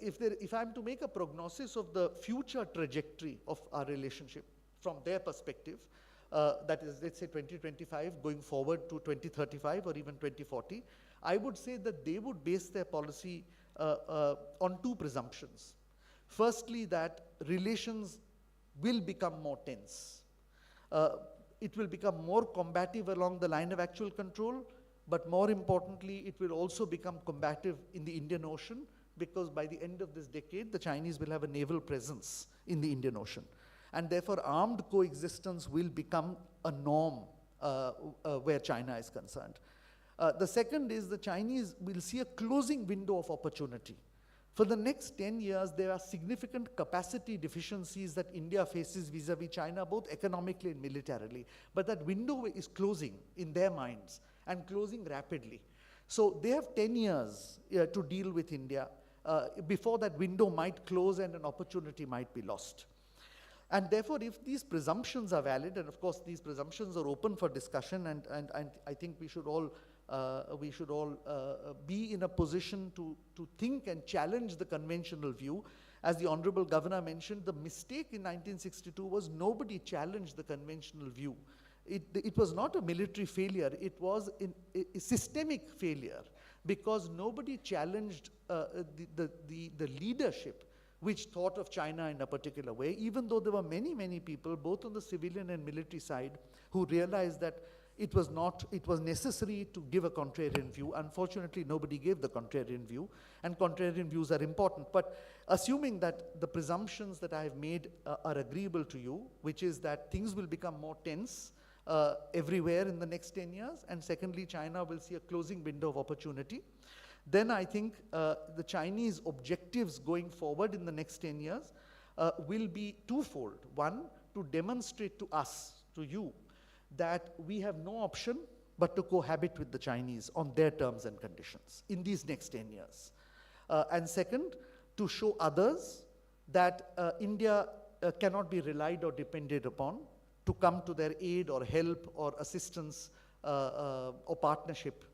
if I'm to make a prognosis of the future trajectory of our relationship from their perspective, that is, let's say 2025 going forward to 2035 or even 2040, I would say that they would base their policy on two presumptions. Firstly, that relations will become more tense. It will become more combative along the line of actual control, but more importantly, it will also become combative in the Indian Ocean, because by the end of this decade, the Chinese will have a naval presence in the Indian Ocean. And therefore, armed coexistence will become a norm where China is concerned. The second is the Chinese will see a closing window of opportunity. For the next 10 years, there are significant capacity deficiencies that India faces vis-a-vis China, both economically and militarily. But that window is closing in their minds and closing rapidly. So they have 10 years to deal with India before that window might close and an opportunity might be lost. And therefore, if these presumptions are valid, and of course these presumptions are open for discussion, and I think we should all be in a position to think and challenge the conventional view. As the Honorable Governor mentioned, the mistake in 1962 was nobody challenged the conventional view. It was not a military failure, it was a systemic failure, because nobody challenged the leadership which thought of China in a particular way, even though there were many, many people, both on the civilian and military side, who realized that it was necessary to give a contrarian view. Unfortunately, nobody gave the contrarian view, and contrarian views are important. But assuming that the presumptions that I have made are agreeable to you, which is that things will become more tense everywhere in the next 10 years, and secondly, China will see a closing window of opportunity, then I think the Chinese objectives going forward in the next 10 years will be twofold. One, to demonstrate to us, to you, that we have no option but to cohabit with the Chinese on their terms and conditions in these next 10 years. And second, to show others that India cannot be relied or depended upon to come to their aid or help or assistance or partnership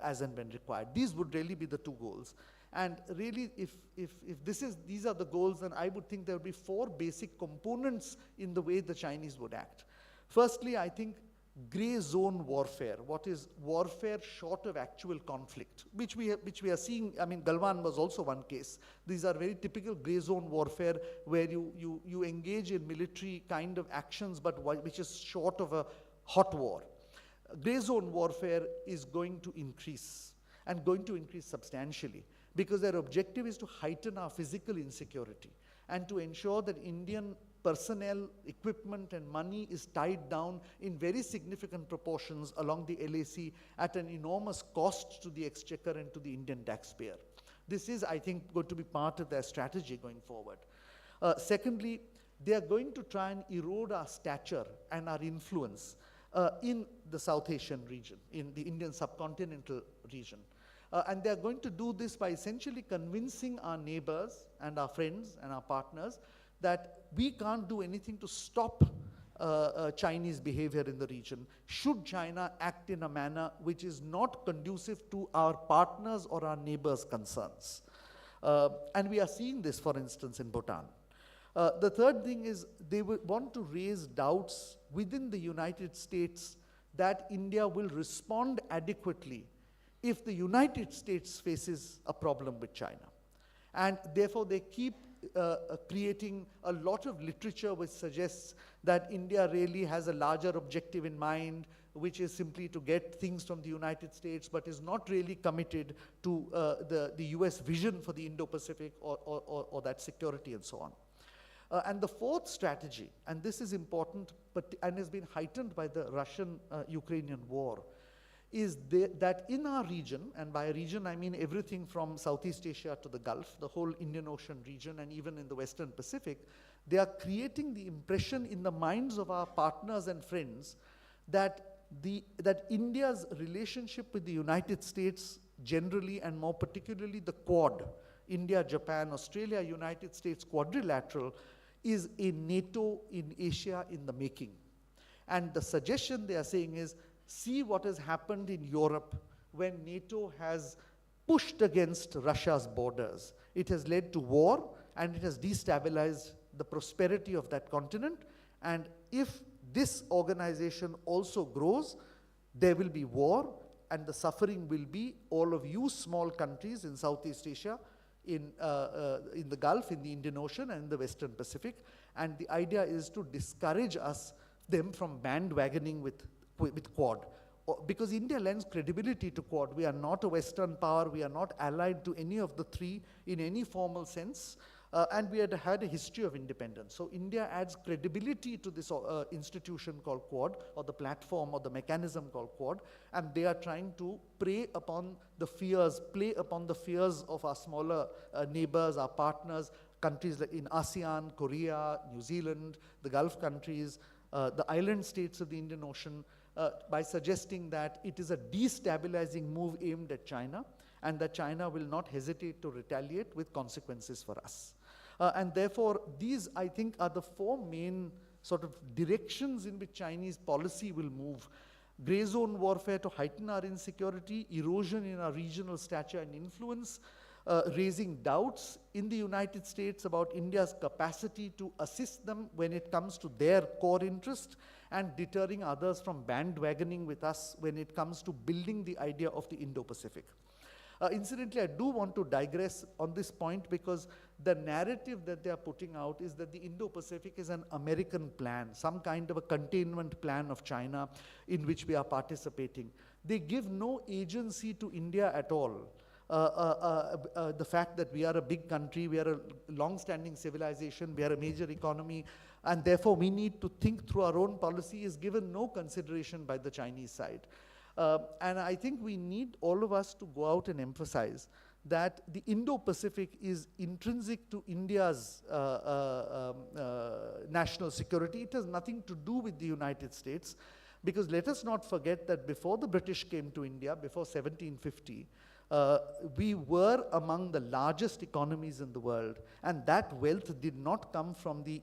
as and when required. These would really be the two goals. And really, if these are the goals, then I would think there would be four basic components in the way the Chinese would act. Firstly, I think gray zone warfare, what is warfare short of actual conflict, which we are seeing. I mean, Galwan was also one case. These are very typical gray zone warfare where you engage in military kind of actions, but which is short of a hot war. Gray zone warfare is going to increase, and going to increase substantially, because their objective is to heighten our physical insecurity and to ensure that Indian personnel, equipment and money is tied down in very significant proportions along the LAC at an enormous cost to the exchequer and to the Indian taxpayer. This is, I think, going to be part of their strategy going forward. Secondly, they are going to try and erode our stature and our influence in the South Asian region, in the Indian subcontinental region. And they are going to do this by essentially convincing our neighbors and our friends and our partners that we can't do anything to stop Chinese behavior in the region, should China act in a manner which is not conducive to our partners or our neighbors' concerns. And we are seeing this, for instance, in Bhutan. The third thing is they will want to raise doubts within the United States that India will respond adequately if the United States faces a problem with China. And therefore they keep creating a lot of literature which suggests that India really has a larger objective in mind, which is simply to get things from the United States, but is not really committed to the US vision for the Indo-Pacific or that security and so on. And the fourth strategy, and this is important and has been heightened by the Russian-Ukrainian war, is that in our region, and by region I mean everything from Southeast Asia to the Gulf, the whole Indian Ocean region, and even in the Western Pacific, they are creating the impression in the minds of our partners and friends that India's relationship with the United States generally, and more particularly the Quad, India, Japan, Australia, United States quadrilateral, is a NATO in Asia in the making. And the suggestion they are saying is, see what has happened in Europe when NATO has pushed against Russia's borders. It has led to war, and it has destabilized the prosperity of that continent. And if this organization also grows, there will be war, and the suffering will be all of you small countries in Southeast Asia, in the Gulf, in the Indian Ocean, and in the Western Pacific. And the idea is to discourage them from bandwagoning with Quad. Because India lends credibility to Quad. We are not a Western power. We are not allied to any of the three in any formal sense. And we had had a history of independence. So India adds credibility to this institution called Quad, or the platform or the mechanism called Quad, and they are trying to play upon the fears of our smaller neighbors, our partners, countries like in ASEAN, Korea, New Zealand, the Gulf countries, the island states of the Indian Ocean, by suggesting that it is a destabilizing move aimed at China, and that China will not hesitate to retaliate with consequences for us. And therefore, these, I think, are the four main sort of directions in which Chinese policy will move. Grey zone warfare to heighten our insecurity, erosion in our regional stature and influence, raising doubts in the United States about India's capacity to assist them when it comes to their core interest, and deterring others from bandwagoning with us when it comes to building the idea of the Indo-Pacific. Incidentally, I do want to digress on this point, because the narrative that they are putting out is that the Indo-Pacific is an American plan, some kind of a containment plan of China in which we are participating. They give no agency to India at all. The fact that we are a big country, we are a long-standing civilization, we are a major economy, and therefore we need to think through our own policy is given no consideration by the Chinese side. And I think we need all of us to go out and emphasize that the Indo-Pacific is intrinsic to India's national security. It has nothing to do with the United States, because let us not forget that before the British came to India, before 1750, we were among the largest economies in the world, and that wealth did not come from the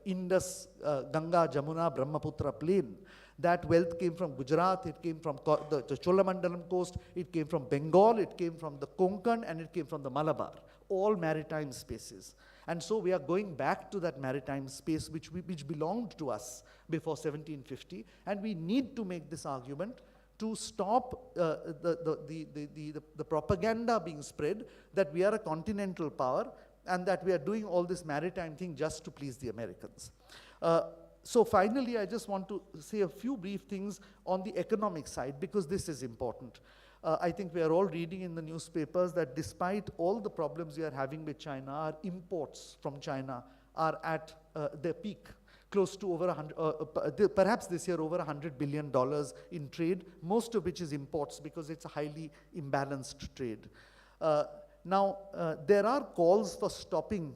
Indus, Ganga, Jamuna, Brahmaputra plain. That wealth came from Gujarat, it came from the Cholamandalam coast, it came from Bengal, it came from the Konkan, and it came from the Malabar, all maritime spaces. And so we are going back to that maritime space which belonged to us before 1750, and we need to make this argument to stop the propaganda being spread that we are a continental power and that we are doing all this maritime thing just to please the Americans. So finally, I just want to say a few brief things on the economic side, because this is important. I think we are all reading in the newspapers that despite all the problems we are having with China, our imports from China are at their peak, close to over perhaps this year over $100 billion in trade, most of which is imports because it's a highly imbalanced trade. Now, there are calls for stopping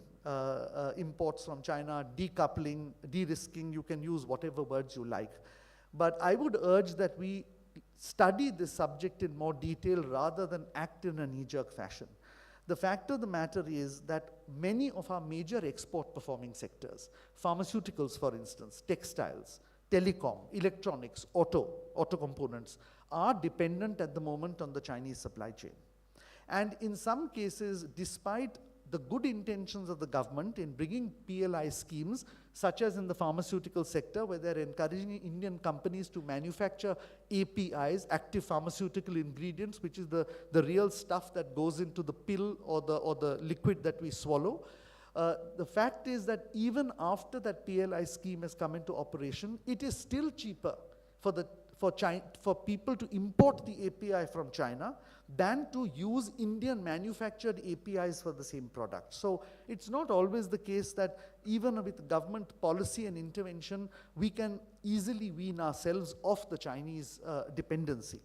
imports from China, decoupling, de-risking, you can use whatever words you like. But I would urge that we study this subject in more detail rather than act in a knee-jerk fashion. The fact of the matter is that many of our major export performing sectors, pharmaceuticals for instance, textiles, telecom, electronics, auto components, are dependent at the moment on the Chinese supply chain. And in some cases, despite the good intentions of the government in bringing PLI schemes, such as in the pharmaceutical sector, where they're encouraging Indian companies to manufacture APIs, active pharmaceutical ingredients, which is the real stuff that goes into the pill or the liquid that we swallow. The fact is that even after that PLI scheme has come into operation, it is still cheaper for people to import the API from China than to use Indian manufactured APIs for the same product. So it's not always the case that even with government policy and intervention, we can easily wean ourselves off the Chinese dependency.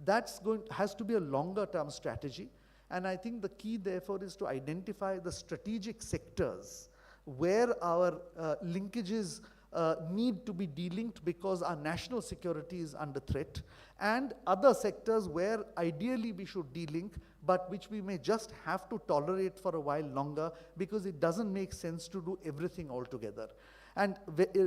Has to be a longer term strategy. And I think the key therefore is to identify the strategic sectors where our linkages need to be delinked because our national security is under threat, and other sectors where ideally we should delink, but which we may just have to tolerate for a while longer because it doesn't make sense to do everything altogether. And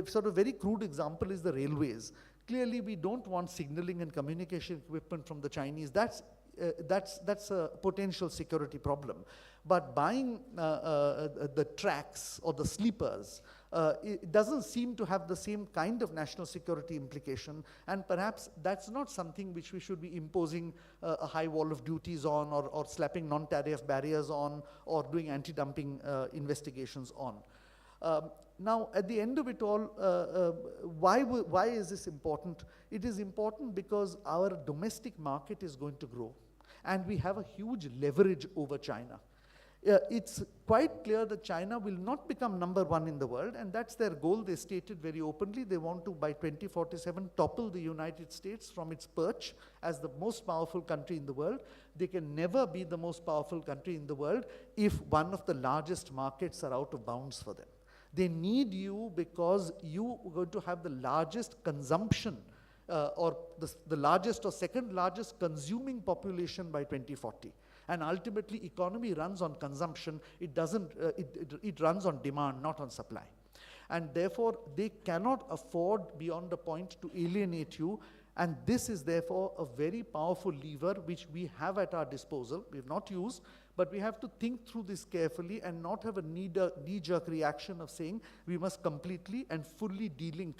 sort of very crude example is the railways. Clearly we don't want signaling and communication equipment from the Chinese. That's a potential security problem. But buying the tracks or the sleepers, it doesn't seem to have the same kind of national security implication, and perhaps that's not something which we should be imposing a high wall of duties on, or slapping non-tariff barriers on, or doing anti-dumping investigations on. Now, at the end of it all, why is this important? It is important because our domestic market is going to grow, and we have a huge leverage over China. it's quite clear that China will not become number one in the world, and that's their goal. They stated very openly they want to, by 2047, topple the United States from its perch as the most powerful country in the world. They can never be the most powerful country in the world if one of the largest markets are out of bounds for them. They need you because you are going to have the largest consumption or the largest or second largest consuming population by 2040. And ultimately, economy runs on consumption. It doesn't, it runs on demand, not on supply. And therefore, they cannot afford beyond a point to alienate you. And this is therefore a very powerful lever which we have at our disposal. We have not used, but we have to think through this carefully and not have a knee-jerk reaction of saying we must completely and fully delink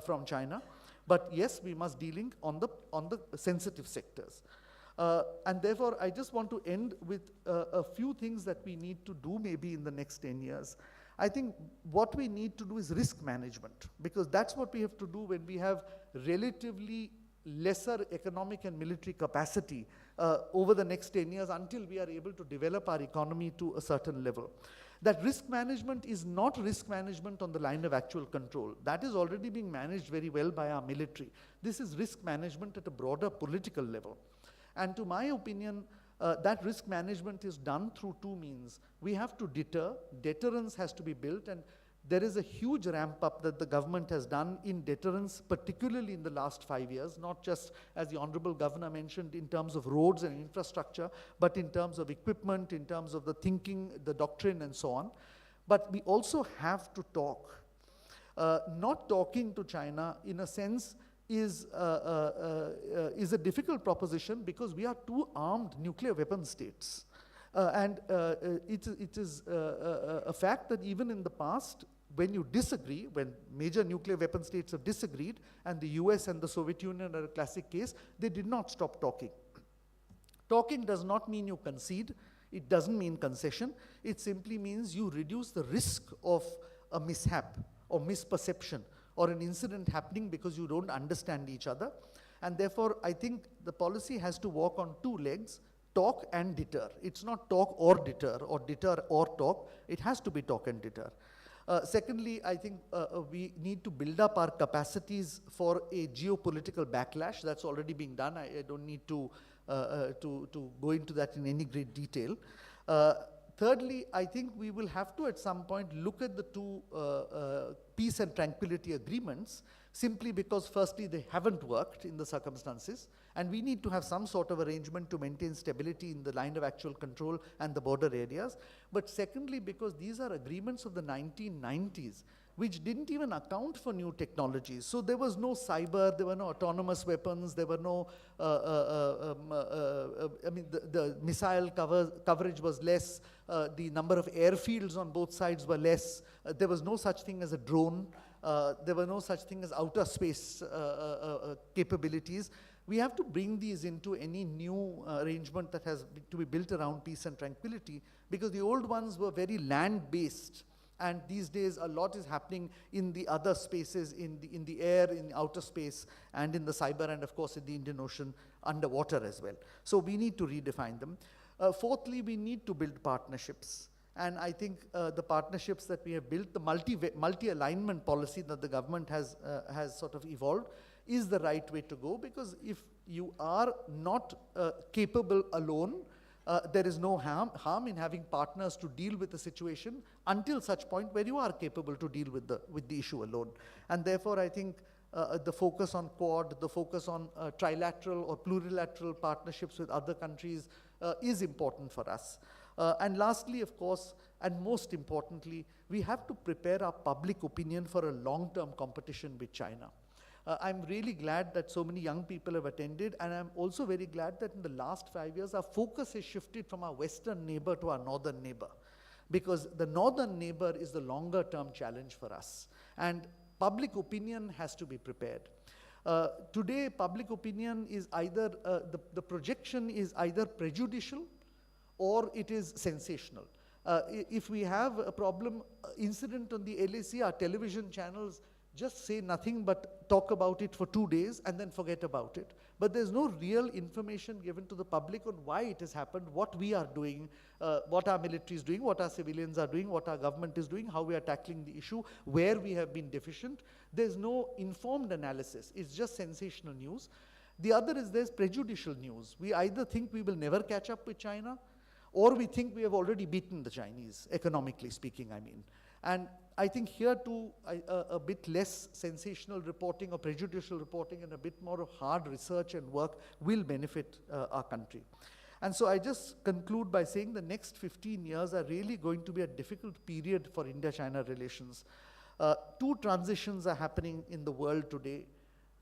from China. But yes, we must delink on the sensitive sectors. And therefore, I just want to end with a few things that we need to do maybe in the next 10 years. I think what we need to do is risk management, because that's what we have to do when we have relatively lesser economic and military capacity over the next 10 years until we are able to develop our economy to a certain level. That risk management is not risk management on the line of actual control. That is already being managed very well by our military. This is risk management at a broader political level. And to my opinion, that risk management is done through two means. We have to deter, deterrence has to be built, and there is a huge ramp up that the government has done in deterrence, particularly in the last 5 years, not just, as the Honorable Governor mentioned, in terms of roads and infrastructure, but in terms of equipment, in terms of the thinking, the doctrine, and so on. But we also have to talk. Not talking to China, in a sense, is a difficult proposition because we are two armed nuclear weapon states. It is a fact that even in the past, when you disagree, when major nuclear weapon states have disagreed, and the US and the Soviet Union are a classic case, they did not stop talking. Talking does not mean you concede. It doesn't mean concession. It simply means you reduce the risk of a mishap or misperception or an incident happening because you don't understand each other. And therefore, I think the policy has to walk on two legs: talk and deter. It's not talk or deter or talk. It has to be talk and deter. Secondly, I think we need to build up our capacities for a geopolitical backlash. That's already being done. I don't need to go into that in any great detail. Thirdly, I think we will have to at some point look at the two peace and tranquility agreements, simply because firstly they haven't worked in the circumstances, and we need to have some sort of arrangement to maintain stability in the line of actual control and the border areas. But secondly, because these are agreements of the 1990s, which didn't even account for new technologies. So there was no cyber, there were no autonomous weapons, there were no, the missile coverage was less, the number of airfields on both sides were less, there was no such thing as a drone, there were no such thing as outer space capabilities. We have to bring these into any new arrangement that has to be built around peace and tranquility, because the old ones were very land-based. And these days, a lot is happening in the other spaces, in the air, in the outer space, and in the cyber, and of course in the Indian Ocean, underwater as well. So we need to redefine them. Fourthly, we need to build partnerships. And I think the partnerships that we have built, the multi-alignment policy that the government has sort of evolved, is the right way to go, because if you are not capable alone, there is no harm in having partners to deal with the situation until such point where you are capable to deal with the issue alone. And therefore, I think the focus on Quad, the focus on trilateral or plurilateral partnerships with other countries is important for us. And lastly, of course, and most importantly, we have to prepare our public opinion for a long-term competition with China. I'm really glad that so many young people have attended, and I'm also very glad that in the last 5 years, our focus has shifted from our western neighbor to our northern neighbor, because the northern neighbor is the longer-term challenge for us, and public opinion has to be prepared. Today, public opinion is either, the projection is either prejudicial or it is sensational. If we have a problem, incident on the LAC, our television channels just say nothing but talk about it for 2 days and then forget about it. but there's no real information given to the public on why it has happened, what we are doing, what our military is doing, what our civilians are doing, what our government is doing, how we are tackling the issue, where we have been deficient. There's no informed analysis. It's just sensational news. The other is there's prejudicial news. We either think we will never catch up with China, or we think we have already beaten the Chinese, economically speaking, I mean. And I think here too, a bit less sensational reporting or prejudicial reporting and a bit more of hard research and work will benefit our country. And so I just conclude by saying the next 15 years are really going to be a difficult period for India-China relations. Two transitions are happening in the world today.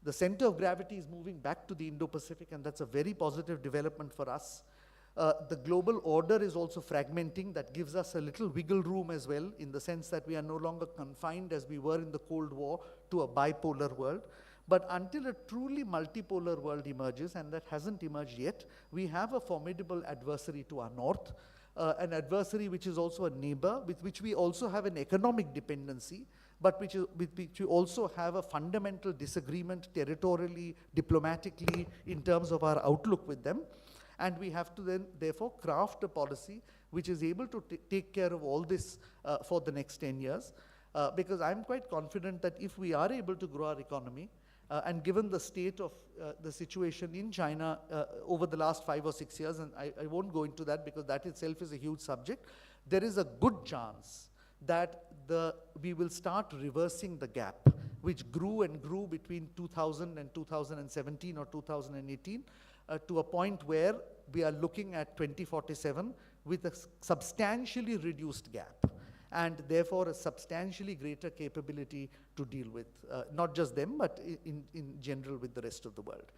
The center of gravity is moving back to the Indo-Pacific, and that's a very positive development for us. The global order is also fragmenting. That gives us a little wiggle room as well, in the sense that we are no longer confined as we were in the Cold War to a bipolar world. But until a truly multipolar world emerges, and that hasn't emerged yet, we have a formidable adversary to our north, an adversary which is also a neighbor, with which we also have an economic dependency, but with which we also have a fundamental disagreement territorially, diplomatically, in terms of our outlook with them. And we have to then, therefore, craft a policy which is able to take care of all this for the next 10 years. Because I'm quite confident that if we are able to grow our economy, and given the state of the situation in China over the last 5 or 6 years, and I won't go into that because that itself is a huge subject, there is a good chance that we will start reversing the gap, which grew and grew between 2000 and 2017 or 2018, to a point where we are looking at 2047 with a substantially reduced gap, and therefore a substantially greater capability to deal with, not just them, but in general with the rest of the world.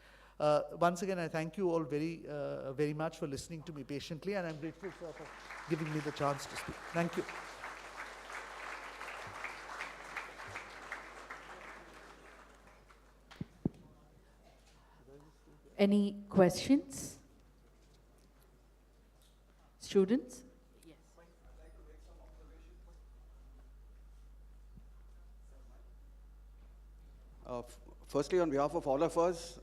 Once again, I thank you all very much for listening to me patiently, and I'm grateful for giving me the chance to speak. Thank you. Any questions? Students? Yes. Firstly, on behalf of all of us,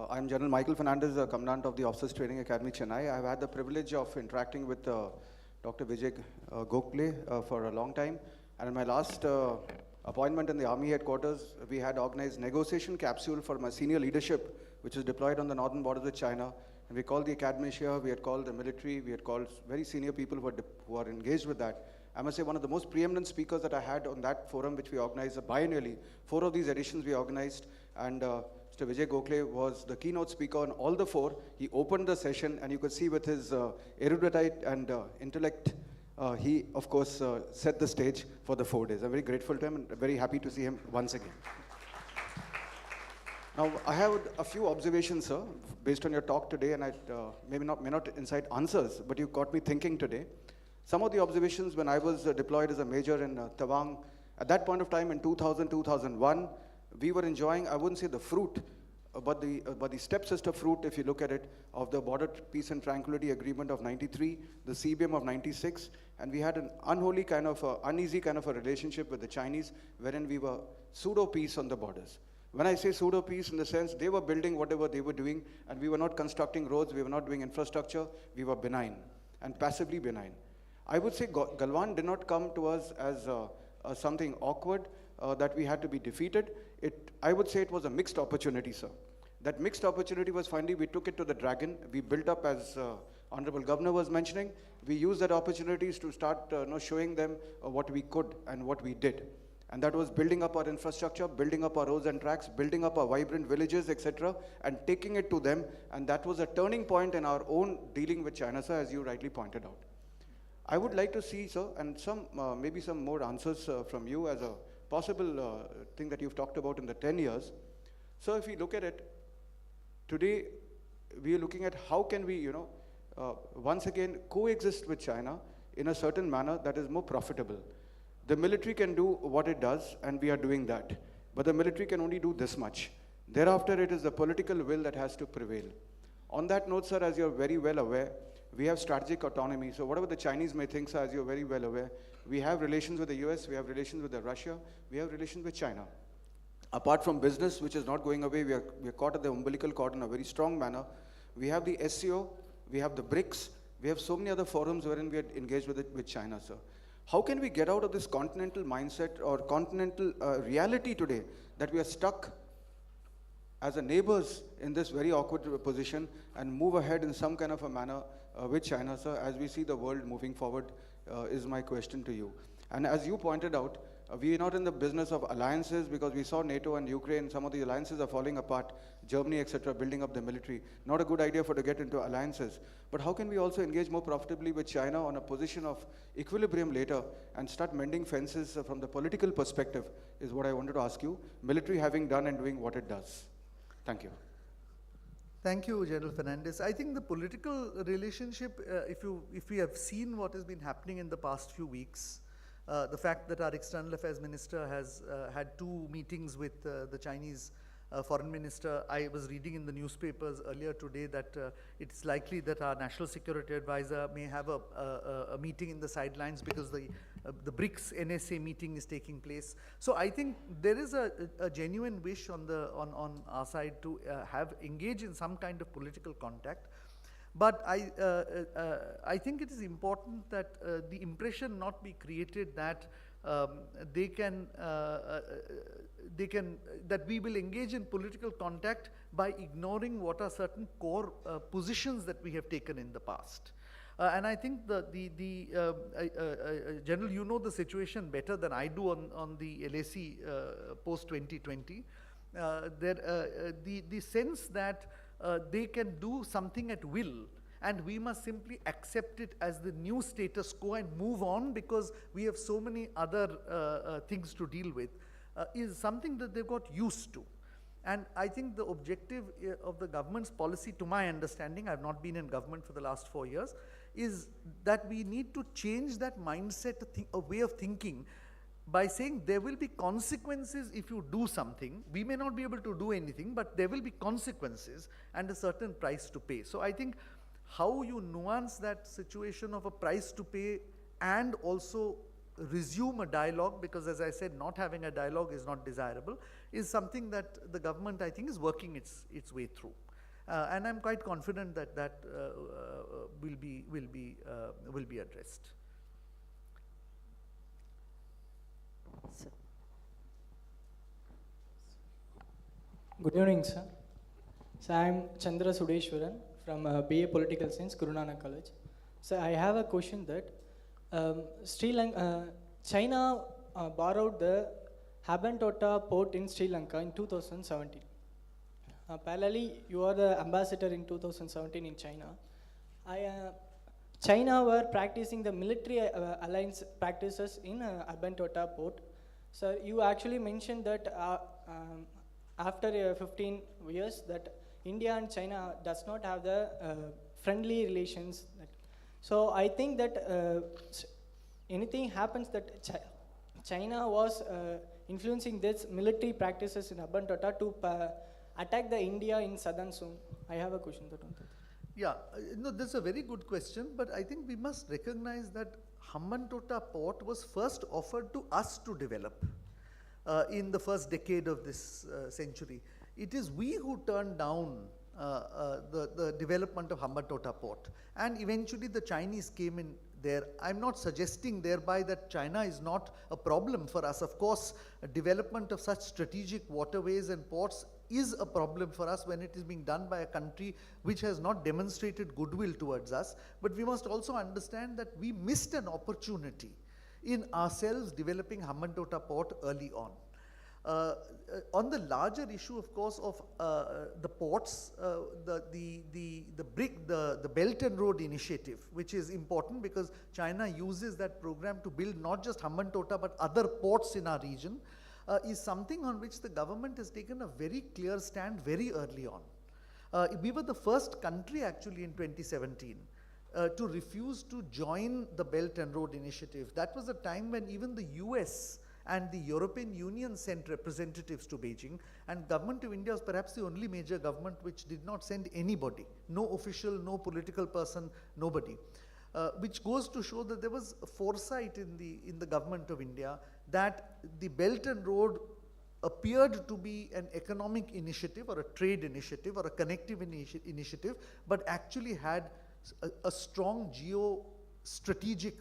I'm General Michael Fernandez, the Commandant of the Officers Training Academy, Chennai. I've had the privilege of interacting with Dr. Vijay GOKHALE for a long time. And in my last appointment in the Army headquarters, we had organized negotiation capsule for my senior leadership, which is deployed on the northern borders of China. And we called the academy here, we had called the military, we had called very senior people who are engaged with that. I must say one of the most preeminent speakers that I had on that forum, which we organized biennially. 4 of these editions we organized, and Mr. Vijay GOKHALE was the keynote speaker on all the 4. He opened the session, and you could see with his erudite and intellect, he, of course, set the stage for the 4 days. I'm very grateful to him and very happy to see him once again. Now, I have a few observations, sir, based on your talk today, and I may not incite answers, but you got me thinking today. Some of the observations when I was deployed as a major in Tawang, at that point of time in 2000, 2001, we were enjoying, I wouldn't say the fruit, but the stepsister fruit, if you look at it, of the Border Peace and Tranquility Agreement of 93, the CBM of 96, and we had an unholy kind of, uneasy kind of a relationship with the Chinese, wherein we were pseudo-peace on the borders. When I say pseudo-peace, in the sense they were building whatever they were doing, and we were not constructing roads, we were not doing infrastructure, we were benign, and passively benign. I would say Galwan did not come to us as something awkward, that we had to be defeated. I would say it was a mixed opportunity, sir. That mixed opportunity was finally, we took it to the dragon. We built up, as Honorable Governor was mentioning, we used that opportunities to start showing them what we could and what we did. And that was building up our infrastructure, building up our roads and tracks, building up our vibrant villages, etc., and taking it to them. And that was a turning point in our own dealing with China, sir, as you rightly pointed out. I would like to see, sir, and maybe some more answers from you as a possible thing that you've talked about in the 10 years. So if we look at it, today we are looking at how can we, once again coexist with China in a certain manner that is more profitable. The military can do what it does, and we are doing that. But the military can only do this much. Thereafter, it is the political will that has to prevail. On that note, sir, as you're very well aware, we have strategic autonomy. So whatever the Chinese may think, sir, as you're very well aware, we have relations with the US, we have relations with Russia, we have relations with China. Apart from business, which is not going away, we are caught at the umbilical cord in a very strong manner. We have the SCO, we have the BRICS, we have so many other forums wherein we are engaged with China, sir. How can we get out of this continental mindset or continental reality today that we are stuck as a neighbors in this very awkward position and move ahead in some kind of a manner with China, sir, as we see the world moving forward, is my question to you. And as you pointed out, we are not in the business of alliances because we saw NATO and Ukraine, some of the alliances are falling apart, Germany, etc., building up the military. Not a good idea to get into alliances. But how can we also engage more profitably with China on a position of equilibrium later and start mending fences from the political perspective is what I wanted to ask you, military having done and doing what it does. Thank you. Thank you, General Fernandez. I think the political relationship, if we have seen what has been happening in the past few weeks, the fact that our External Affairs Minister has had 2 meetings with the Chinese Foreign Minister. I was reading in the newspapers earlier today that it's likely that our National Security Advisor may have a meeting in the sidelines because the BRICS NSA meeting is taking place. So I think there is a genuine wish on our side to engage in some kind of political contact. But I think it is important that the impression not be created that that we will engage in political contact by ignoring what are certain core positions that we have taken in the past. And I think General, you know the situation better than I do on the LAC post 2020. The sense that they can do something at will, and we must simply accept it as the new status quo and move on because we have so many other things to deal with, is something that they've got used to. And I think the objective of the government's policy, to my understanding, I've not been in government for the last 4 years, is that we need to change that mindset, a way of thinking, by saying there will be consequences if you do something. We may not be able to do anything, but there will be consequences and a certain price to pay. So I think how you nuance that situation of a price to pay and also resume a dialogue, because as I said, not having a dialogue is not desirable, is something that the government, I think, is working its way through. And I'm quite confident that that will be addressed. Sir. Good evening, sir. So I'm Chandra Sudeshwaran from BA Political Science, Guru Nanak College. So I have a question that China borrowed the Habantota port in Sri Lanka in 2017. Parallelly, you are the ambassador in 2017 in China. China were practicing the military alliance practices in Habantota port. So you actually mentioned that after 15 years that India and China does not have the friendly relations. So I think that anything happens that China was influencing this military practices in Habantota to attack the India in southern zone. I have a question. Yeah, no, that's a very good question, but I think we must recognize that Hambantota port was first offered to us to develop in the first decade of this century. It is we who turned down the development of Hambantota port, and eventually the Chinese came in there. I'm not suggesting thereby that China is not a problem for us. Of course, development of such strategic waterways and ports is a problem for us when it is being done by a country which has not demonstrated goodwill towards us. But we must also understand that we missed an opportunity in ourselves developing Hambantota port early on. On the larger issue, of course, of the ports, the Belt and Road Initiative, which is important because China uses that program to build not just Hambantota but other ports in our region, is something on which the government has taken a very clear stand very early on. We were the first country actually in 2017 to refuse to join the Belt and Road Initiative. That was a time when even the US and the European Union sent representatives to Beijing, and Government of India was perhaps the only major government which did not send anybody, no official, no political person, nobody. Which goes to show that there was foresight in the Government of India that the Belt and Road appeared to be an economic initiative or a trade initiative or a connective initiative, but actually had a strong geostrategic,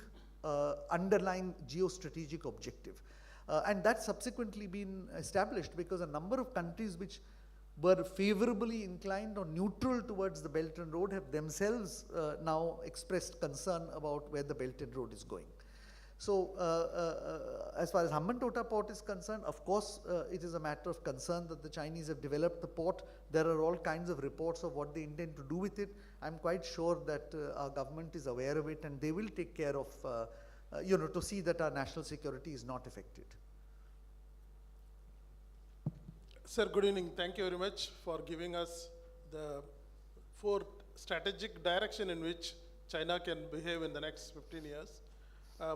underlying geostrategic objective. And that's subsequently been established because a number of countries which were favorably inclined or neutral towards the Belt and Road have themselves now expressed concern about where the Belt and Road is going. So as far as Hambantota port is concerned, of course it is a matter of concern that the Chinese have developed the port. There are all kinds of reports of what they intend to do with it. I'm quite sure that our government is aware of it and they will take care of, to see that our national security is not affected. Sir, good evening. Thank you very much for giving us the 4 strategic direction in which China can behave in the next 15 years.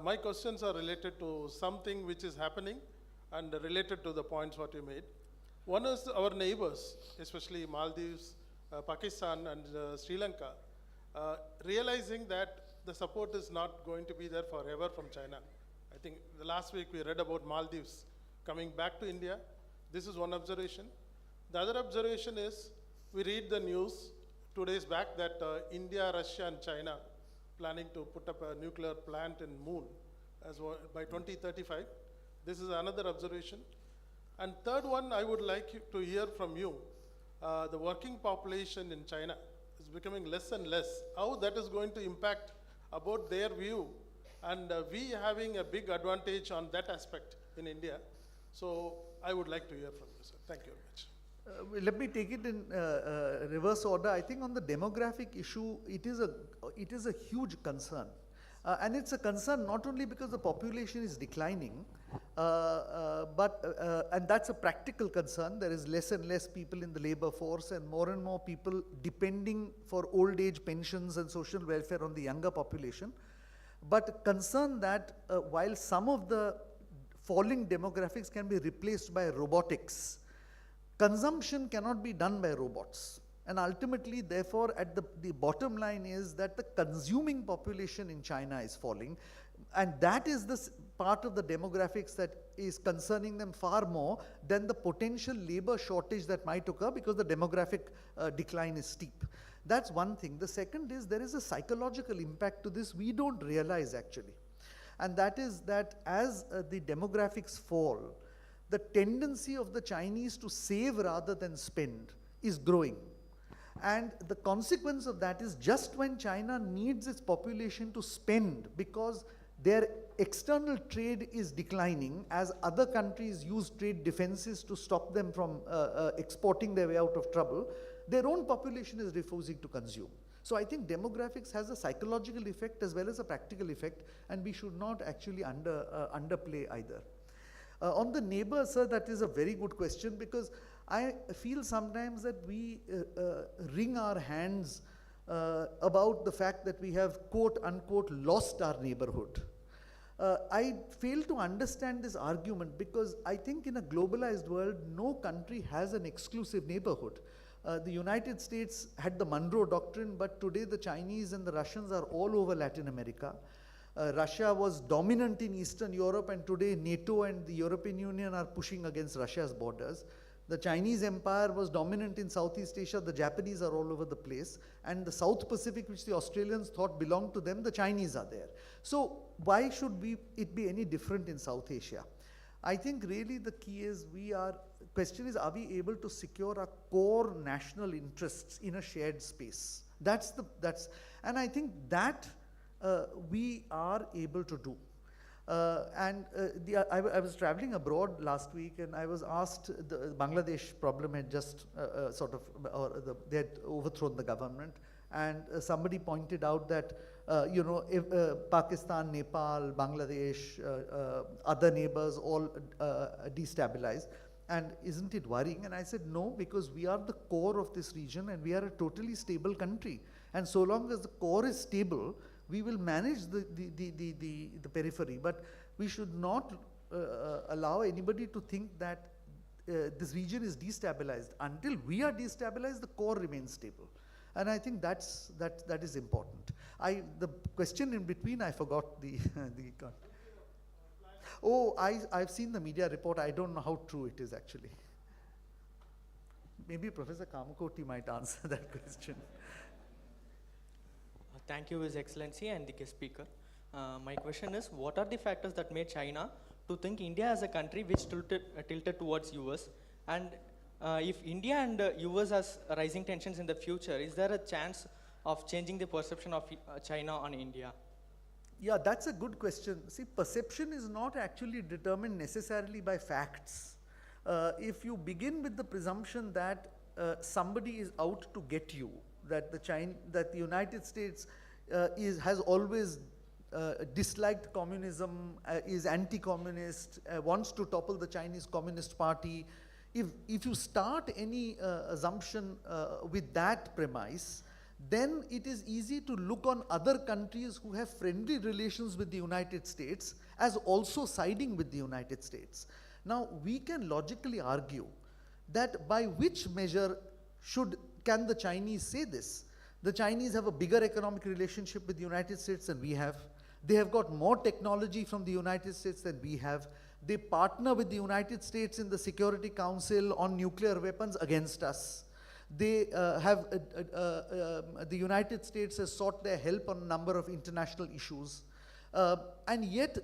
My questions are related to something which is happening and related to the points what you made. One is our neighbors, especially Maldives, Pakistan and Sri Lanka, realizing that the support is not going to be there forever from China. I think the last week we read about Maldives coming back to India. This is one observation. The other observation is, we read the news 2 days back that India, Russia and China planning to put up a nuclear plant in Moon by 2035. This is another observation. And third one, I would like to hear from you. The working population in China is becoming less and less. How that is going to impact about their view, and we having a big advantage on that aspect in India. So I would like to hear from you, sir. Thank you very much. Let me take it in reverse order. I think on the demographic issue, it is a huge concern. And it's a concern not only because the population is declining, and that's a practical concern. There is less and less people in the labor force and more people depending for old age pensions and social welfare on the younger population. But concern that while some of the falling demographics can be replaced by robotics, consumption cannot be done by robots. And ultimately, therefore, at the bottom line is that the consuming population in China is falling. And that is the part of the demographics that is concerning them far more than the potential labor shortage that might occur because the demographic decline is steep. That's one thing. The second is there is a psychological impact to this we don't realize actually. And that is that as the demographics fall, the tendency of the Chinese to save rather than spend is growing. And the consequence of that is just when China needs its population to spend because their external trade is declining as other countries use trade defenses to stop them from exporting their way out of trouble, their own population is refusing to consume. So I think demographics has a psychological effect as well as a practical effect, and we should not actually underplay either. On the neighbor, sir, that is a very good question because I feel sometimes that we wring our hands about the fact that we have quote unquote lost our neighborhood. I fail to understand this argument because I think in a globalized world, no country has an exclusive neighborhood. The United States had the Monroe Doctrine, but today the Chinese and the Russians are all over Latin America. Russia was dominant in Eastern Europe, and today NATO and the European Union are pushing against Russia's borders. The Chinese empire was dominant in Southeast Asia, the Japanese are all over the place, and the South Pacific, which the Australians thought belonged to them, the Chinese are there. So why should it be any different in South Asia? I think really the key is question is, are we able to secure our core national interests in a shared space? And I think that we are able to do. I was traveling abroad last week and I was asked, the Bangladesh problem had just they had overthrown the government, and somebody pointed out that if Pakistan, Nepal, Bangladesh, other neighbors all destabilized, and isn't it worrying? And I said no, because we are the core of this region and we are a totally stable country, and so long as the core is stable, we will manage the periphery, but we should not allow anybody to think that this region is destabilized. Until we are destabilized, the core remains stable. And I think that is important. The question in between, I forgot the Oh, I've seen the media report. I don't know how true it is actually. Maybe Professor Kamakoti might answer that question. Thank you, His Excellency and the guest speaker. My question is, what are the factors that made China to think India as a country which tilted towards US? And if India and US has rising tensions in the future, is there a chance of changing the perception of China on India? Yeah, that's a good question. See, perception is not actually determined necessarily by facts. If you begin with the presumption that somebody is out to get you, that the United States has always disliked communism, is anti-communist, wants to topple the Chinese Communist Party. If you start any assumption with that premise, then it is easy to look on other countries who have friendly relations with the United States as also siding with the United States. Now, we can logically argue that by which measure can the Chinese say this? The Chinese have a bigger economic relationship with the United States than we have. They have got more technology from the United States than we have. They partner with the United States in the Security Council on nuclear weapons against us. They the United States has sought their help on a number of international issues. And yet,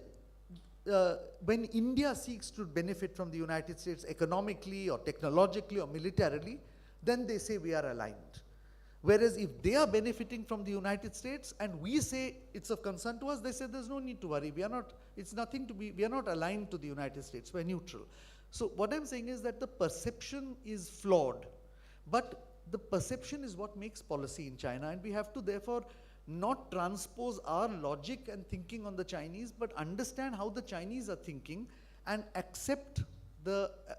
when India seeks to benefit from the United States economically or technologically or militarily, then they say we are aligned. Whereas if they are benefiting from the United States and we say it's of concern to us, they say there's no need to worry. We are not, it's nothing to be, we are not aligned to the United States, we're neutral. So what I'm saying is that the perception is flawed, but the perception is what makes policy in China, and we have to therefore not transpose our logic and thinking on the Chinese, but understand how the Chinese are thinking and accept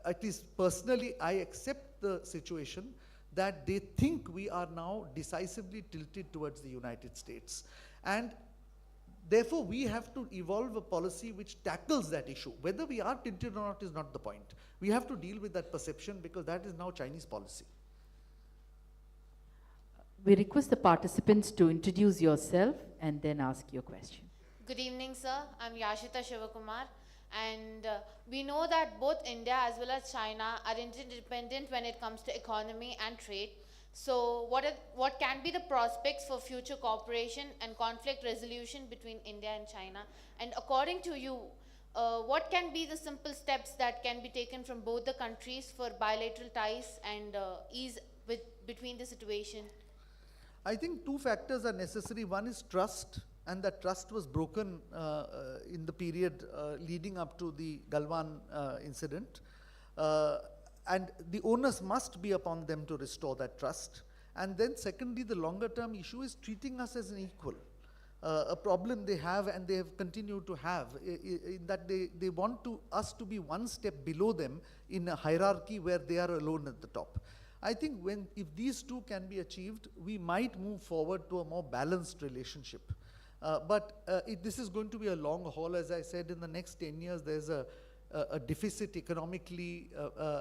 at least personally, I accept the situation that they think we are now decisively tilted towards the United States. And therefore, we have to evolve a policy which tackles that issue. Whether we are tilted or not is not the point. We have to deal with that perception because that is now Chinese policy. We request the participants to introduce yourself and then ask your question. Good evening, sir. I'm Yashita Shivakumar. And we know that both India as well as China are interdependent when it comes to economy and trade. So what can be the prospects for future cooperation and conflict resolution between India and China? And according to you, what can be the simple steps that can be taken from both the countries for bilateral ties and ease between the situation? I think two factors are necessary. One is trust, and that trust was broken in the period leading up to the Galwan incident. And the onus must be upon them to restore that trust. And then secondly, the longer term issue is treating us as an equal. A problem they have and they have continued to have, in that they want us to be one step below them in a hierarchy where they are alone at the top. I think if these two can be achieved, we might move forward to a more balanced relationship. This is going to be a long haul. As I said, in the next 10 years, there's a deficit economically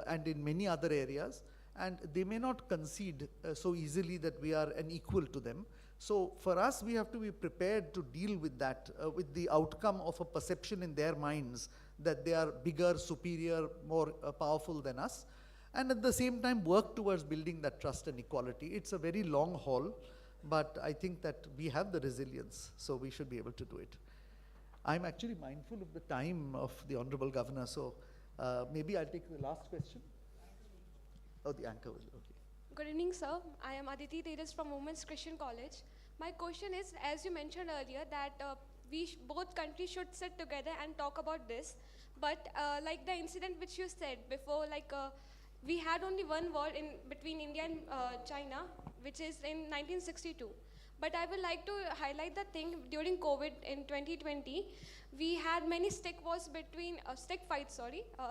and in many other areas, and they may not concede so easily that we are an equal to them. So for us, we have to be prepared to deal with that, with the outcome of a perception in their minds that they are bigger, superior, more powerful than us, and at the same time work towards building that trust and equality. It's a very long haul, but I think that we have the resilience, so we should be able to do it. I'm actually mindful of the time of the Honorable Governor, so maybe I'll take the last question. Oh, the anchor will, okay. Good evening, sir. I am Aditi Tejas from Women's Christian College. My question is, as you mentioned earlier, that both countries should sit together and talk about this. But like the incident which you said before, we had only one war between India and China, which is in 1962. But I would like to highlight the thing during COVID in 2020, we had many stick fights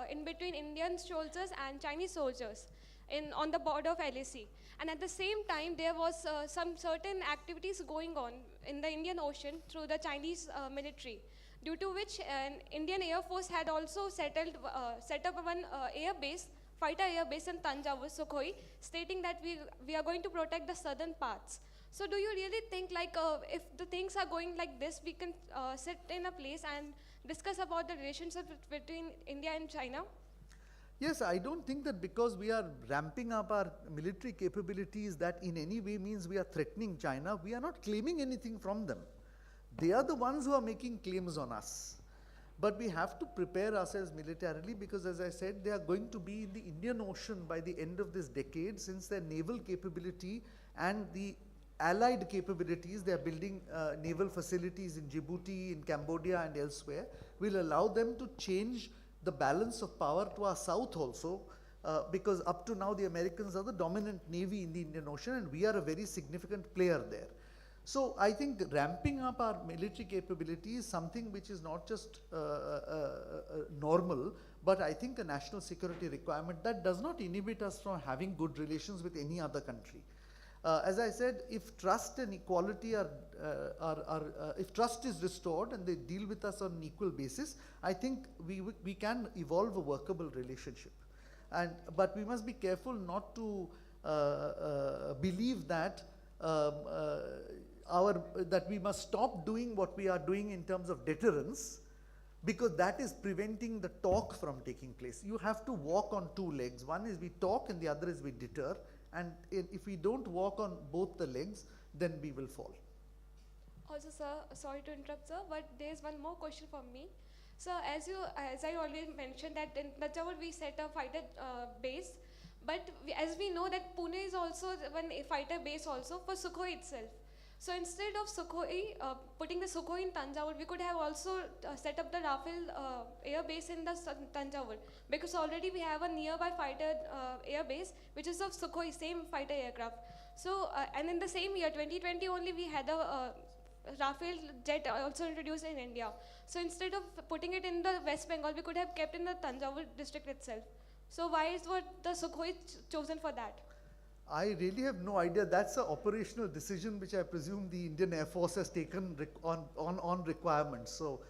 in between Indian soldiers and Chinese soldiers on the border of LAC. And at the same time, there was some certain activities going on in the Indian Ocean through the Chinese military, due to which Indian Air Force had also set up one fighter air base in Tanjavur, Sukhoi, stating that we are going to protect the southern parts. So do you really think like if the things are going like this, we can sit in a place and discuss about the relationship between India and China? Yes, I don't think that because we are ramping up our military capabilities that in any way means we are threatening China. We are not claiming anything from them. They are the ones who are making claims on us. But we have to prepare ourselves militarily because, as I said, they are going to be in the Indian Ocean by the end of this decade, since their naval capability and the allied capabilities, they are building naval facilities in Djibouti, in Cambodia and elsewhere, will allow them to change the balance of power to our south also, because up to now the Americans are the dominant navy in the Indian Ocean and we are a very significant player there. So I think ramping up our military capability is something which is not just normal, but I think a national security requirement that does not inhibit us from having good relations with any other country. As I said, if trust and equality if trust is restored and they deal with us on an equal basis, I think we can evolve a workable relationship. But we must be careful not to believe that that we must stop doing what we are doing in terms of deterrence, because that is preventing the talk from taking place. You have to walk on two legs. One is we talk and the other is we deter. And if we don't walk on both the legs, then we will fall. Also, sir, sorry to interrupt, sir, but there is one more question from me. So, as I already mentioned that in Tanjavur we set a fighter base, but as we know that Pune is also one fighter base also for Sukhoi itself. So instead of Sukhoi, putting the Sukhoi in Tanjavur, we could have also set up the Rafale air base in the Tanjavur, because already we have a nearby fighter air base which is of Sukhoi, same fighter aircraft. So and in the same year 2020 only we had a Rafale jet also introduced in India. So instead of putting it in the West Bengal, we could have kept in the Tanjavur district itself. So why is the Sukhoi chosen for that? I really have no idea. That's an operational decision which I presume the Indian Air Force has taken on requirements. So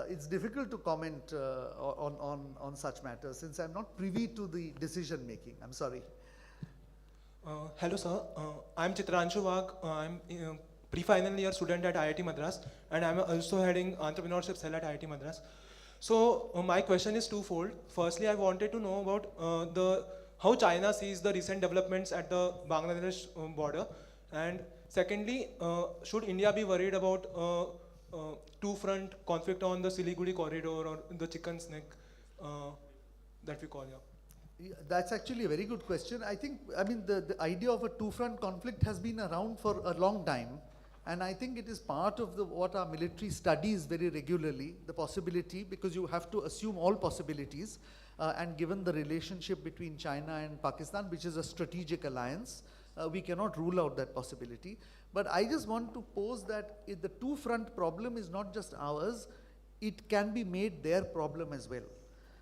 it's difficult to comment on such matters since I'm not privy to the decision making. I'm sorry. Hello sir, I'm Chitranshu Wagh. I'm pre-final year student at IIT Madras and I'm also heading entrepreneurship cell at IIT Madras. So my question is twofold. Firstly, I wanted to know about how China sees the recent developments at the Bangladesh border, and secondly, should India be worried about two-front conflict on the Siliguri corridor or the chicken's neck that we call here? Yeah, that's actually a very good question. I think, the idea of a two-front conflict has been around for a long time, and I think it is part of what our military studies very regularly, the possibility, because you have to assume all possibilities. And given the relationship between China and Pakistan, which is a strategic alliance, we cannot rule out that possibility. But I just want to pose that if the two-front problem is not just ours, it can be made their problem as well.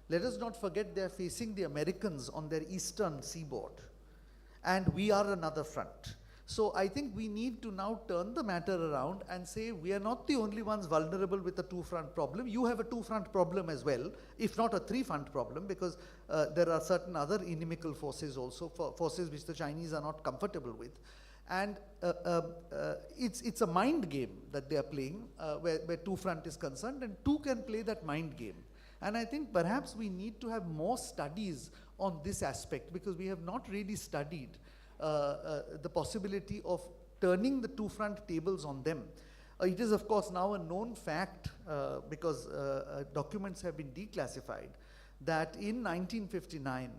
Let us not forget they are facing the Americans on their eastern seaboard, and we are another front. So I think we need to now turn the matter around and say we are not the only ones vulnerable with a two-front problem. You have a two-front problem as well, if not a three-front problem, because there are certain other inimical forces also, forces which the Chinese are not comfortable with. And it's a mind game that they are playing where two-front is concerned, and two can play that mind game. And I think perhaps we need to have more studies on this aspect, because we have not really studied the possibility of turning the two-front tables on them. It is of course now a known fact, because documents have been declassified, that in 1959,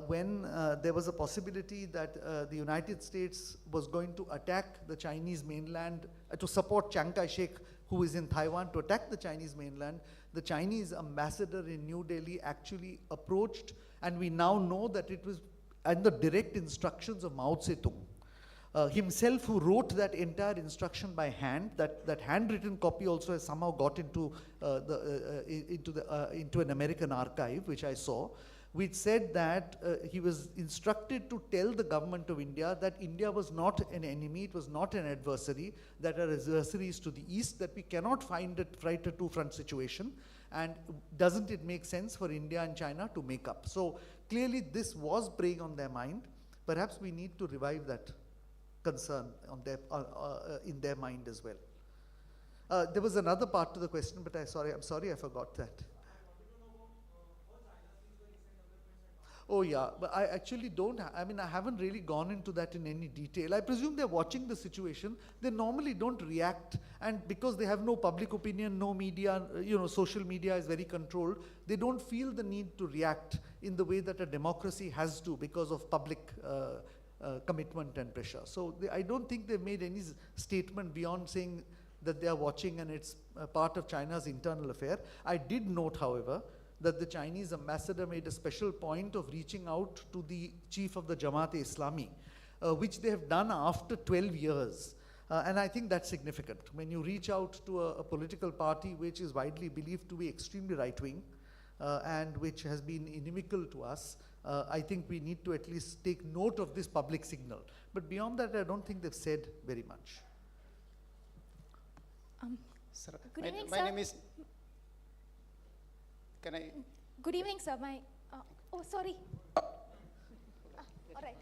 when there was a possibility that the United States was going to attack the Chinese mainland, to support Chiang Kai-shek, who is in Taiwan, to attack the Chinese mainland, the Chinese ambassador in New Delhi actually approached, and we now know that it was and the direct instructions of Mao Zedong himself, who wrote that entire instruction by hand. That handwritten copy also has somehow got into an American archive, which I saw, which said that he was instructed to tell the government of India that India was not an enemy, it was not an adversary, that our adversary is to the east, that we cannot fight a two-front situation, and doesn't it make sense for India and China to make up? So clearly this was preying on their mind. Perhaps we need to revive that. concern on their, in their mind as well. There was another part to the question, but I'm sorry I forgot that. Oh yeah, but I actually don't, I mean, I haven't really gone into that in any detail. I presume they're watching the situation. They normally don't react, and because they have no public opinion, no media, social media is very controlled, they don't feel the need to react in the way that a democracy has to because of public commitment and pressure. So I don't think they've made any statement beyond saying that they are watching and it's part of China's internal affair. I did note, however, that the Chinese ambassador made a special point of reaching out to the chief of the Jamaat-e-Islami, which they have done after 12 years. And I think that's significant. When you reach out to a political party which is widely believed to be extremely right-wing and which has been inimical to us, I think we need to at least take note of this public signal. But beyond that, I don't think they've said very much. Sir, Good evening, my sir. name is. Can I? Good evening, sir. Sorry. All right.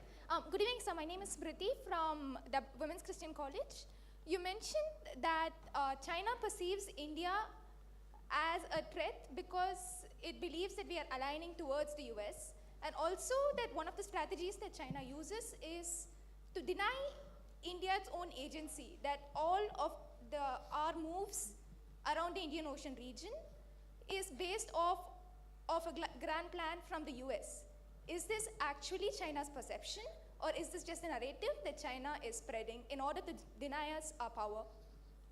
Good evening, sir. My name is Smriti from the Women's Christian College. You mentioned that China perceives India as a threat because it believes that we are aligning towards the US, and also that one of the strategies that China uses is to deny India its own agency, that all of our moves around the Indian Ocean region is based off of a grand plan from the US. Is this actually China's perception, or is this just a narrative that China is spreading in order to deny us our power?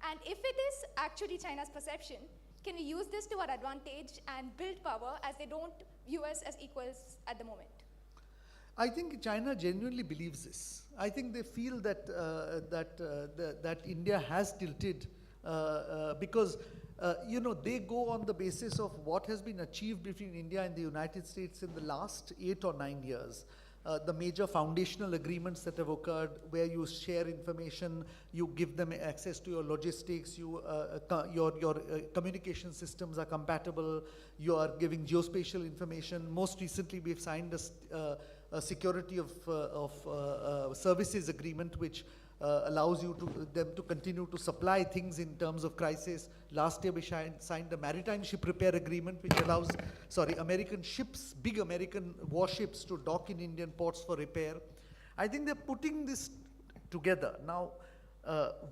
And if it is actually China's perception, can we use this to our advantage and build power, as they don't view us as equals at the moment? I think China genuinely believes this. I think they feel that that India has tilted because they go on the basis of what has been achieved between India and the United States in the last 8 or 9 years. The major foundational agreements that have occurred, where you share information, you give them access to your logistics, your communication systems are compatible, you are giving geospatial information. Most recently, we've signed a security of services agreement, which allows them to continue to supply things in terms of crisis. Last year we signed a maritime ship repair agreement, which allows, American ships, big American warships, to dock in Indian ports for repair. I think they're putting this together. Now,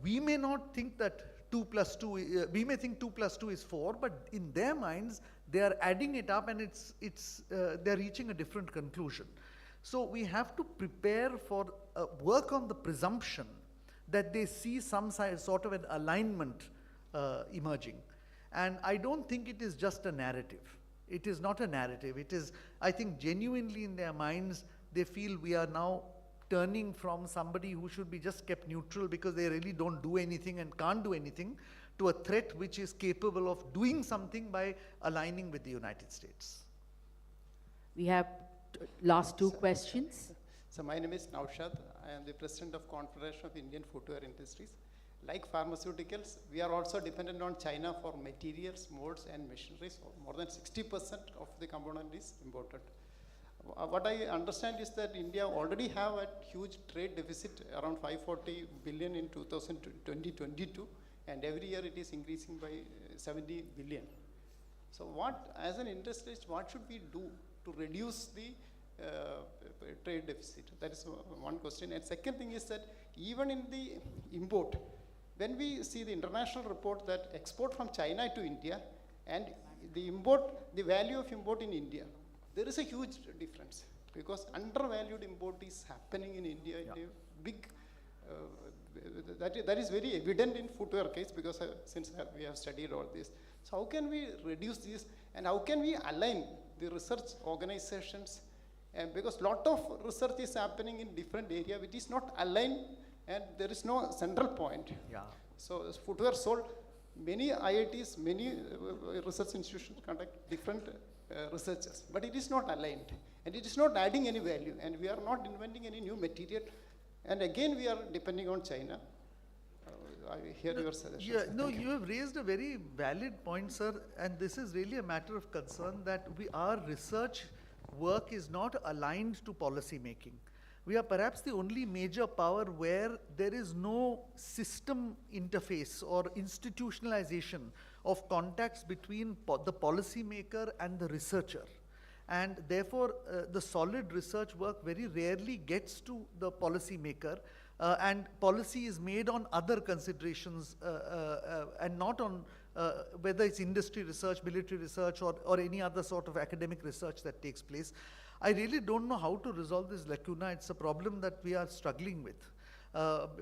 we may not think that 2 plus 2, we may think 2 plus 2 is 4, but in their minds, they are adding it up, and they're reaching a different conclusion. So we have to prepare for work on the presumption that they see some sort of an alignment emerging. And I don't think it is just a narrative. It is not a narrative. It is, I think, genuinely in their minds, they feel we are now turning from somebody who should be just kept neutral because they really don't do anything and can't do anything, to a threat which is capable of doing something by aligning with the United States. We have last two questions. So my name is Naushad. I am the president of Confederation of Indian Footwear Industries. Like pharmaceuticals, we are also dependent on China for materials, molds, and machineries. More than 60% of the component is imported. What I understand is that India already have a huge trade deficit, around 540 billion in 2022, and every year it is increasing by 70 billion. So what, as an industrialist, what should we do to reduce the trade deficit? That is one question. And second thing is that even in the import, when we see the international report that export from China to India and the import, the value of import in India, there is a huge difference, because undervalued import is happening in India in a big, that is very evident in footwear case, because since we have studied all this. So how can we reduce this, and how can we align the research organizations, and because lot of research is happening in different area which is not aligned, and there is no central point. Yeah. So as footwear sold, many IITs, many research institutions conduct different researches, but it is not aligned, and it is not adding any value, and we are not inventing any new material, and again we are depending on China. I hear your suggestion. Yeah, no, you have raised a very valid point, sir, and this is really a matter of concern that our research work is not aligned to policy making. we are perhaps the only major power where there is no system interface or institutionalization of contacts between the policymaker and the researcher. And therefore, the solid research work very rarely gets to the policymaker, and policy is made on other considerations and not on whether it's industry research, military research, or any other sort of academic research that takes place. I really don't know how to resolve this lacuna. It's a problem that we are struggling with.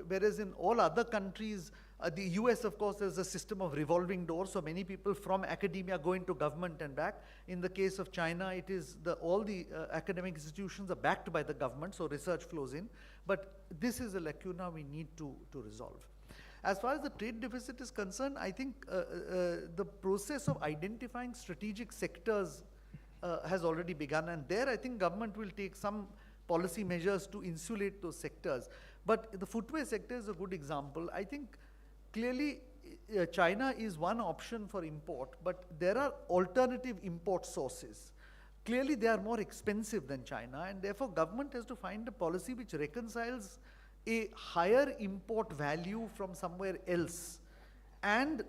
Whereas in all other countries, the US, of course, there's a system of revolving doors, so many people from academia go into government and back. In the case of China, it is all the academic institutions are backed by the government, so research flows in. But this is a lacuna we need to resolve. As far as the trade deficit is concerned, I think the process of identifying strategic sectors has already begun, and there I think government will take some policy measures to insulate those sectors. But the footwear sector is a good example. I think clearly China is one option for import, but there are alternative import sources. Clearly they are more expensive than China, and therefore government has to find a policy which reconciles a higher import value from somewhere else and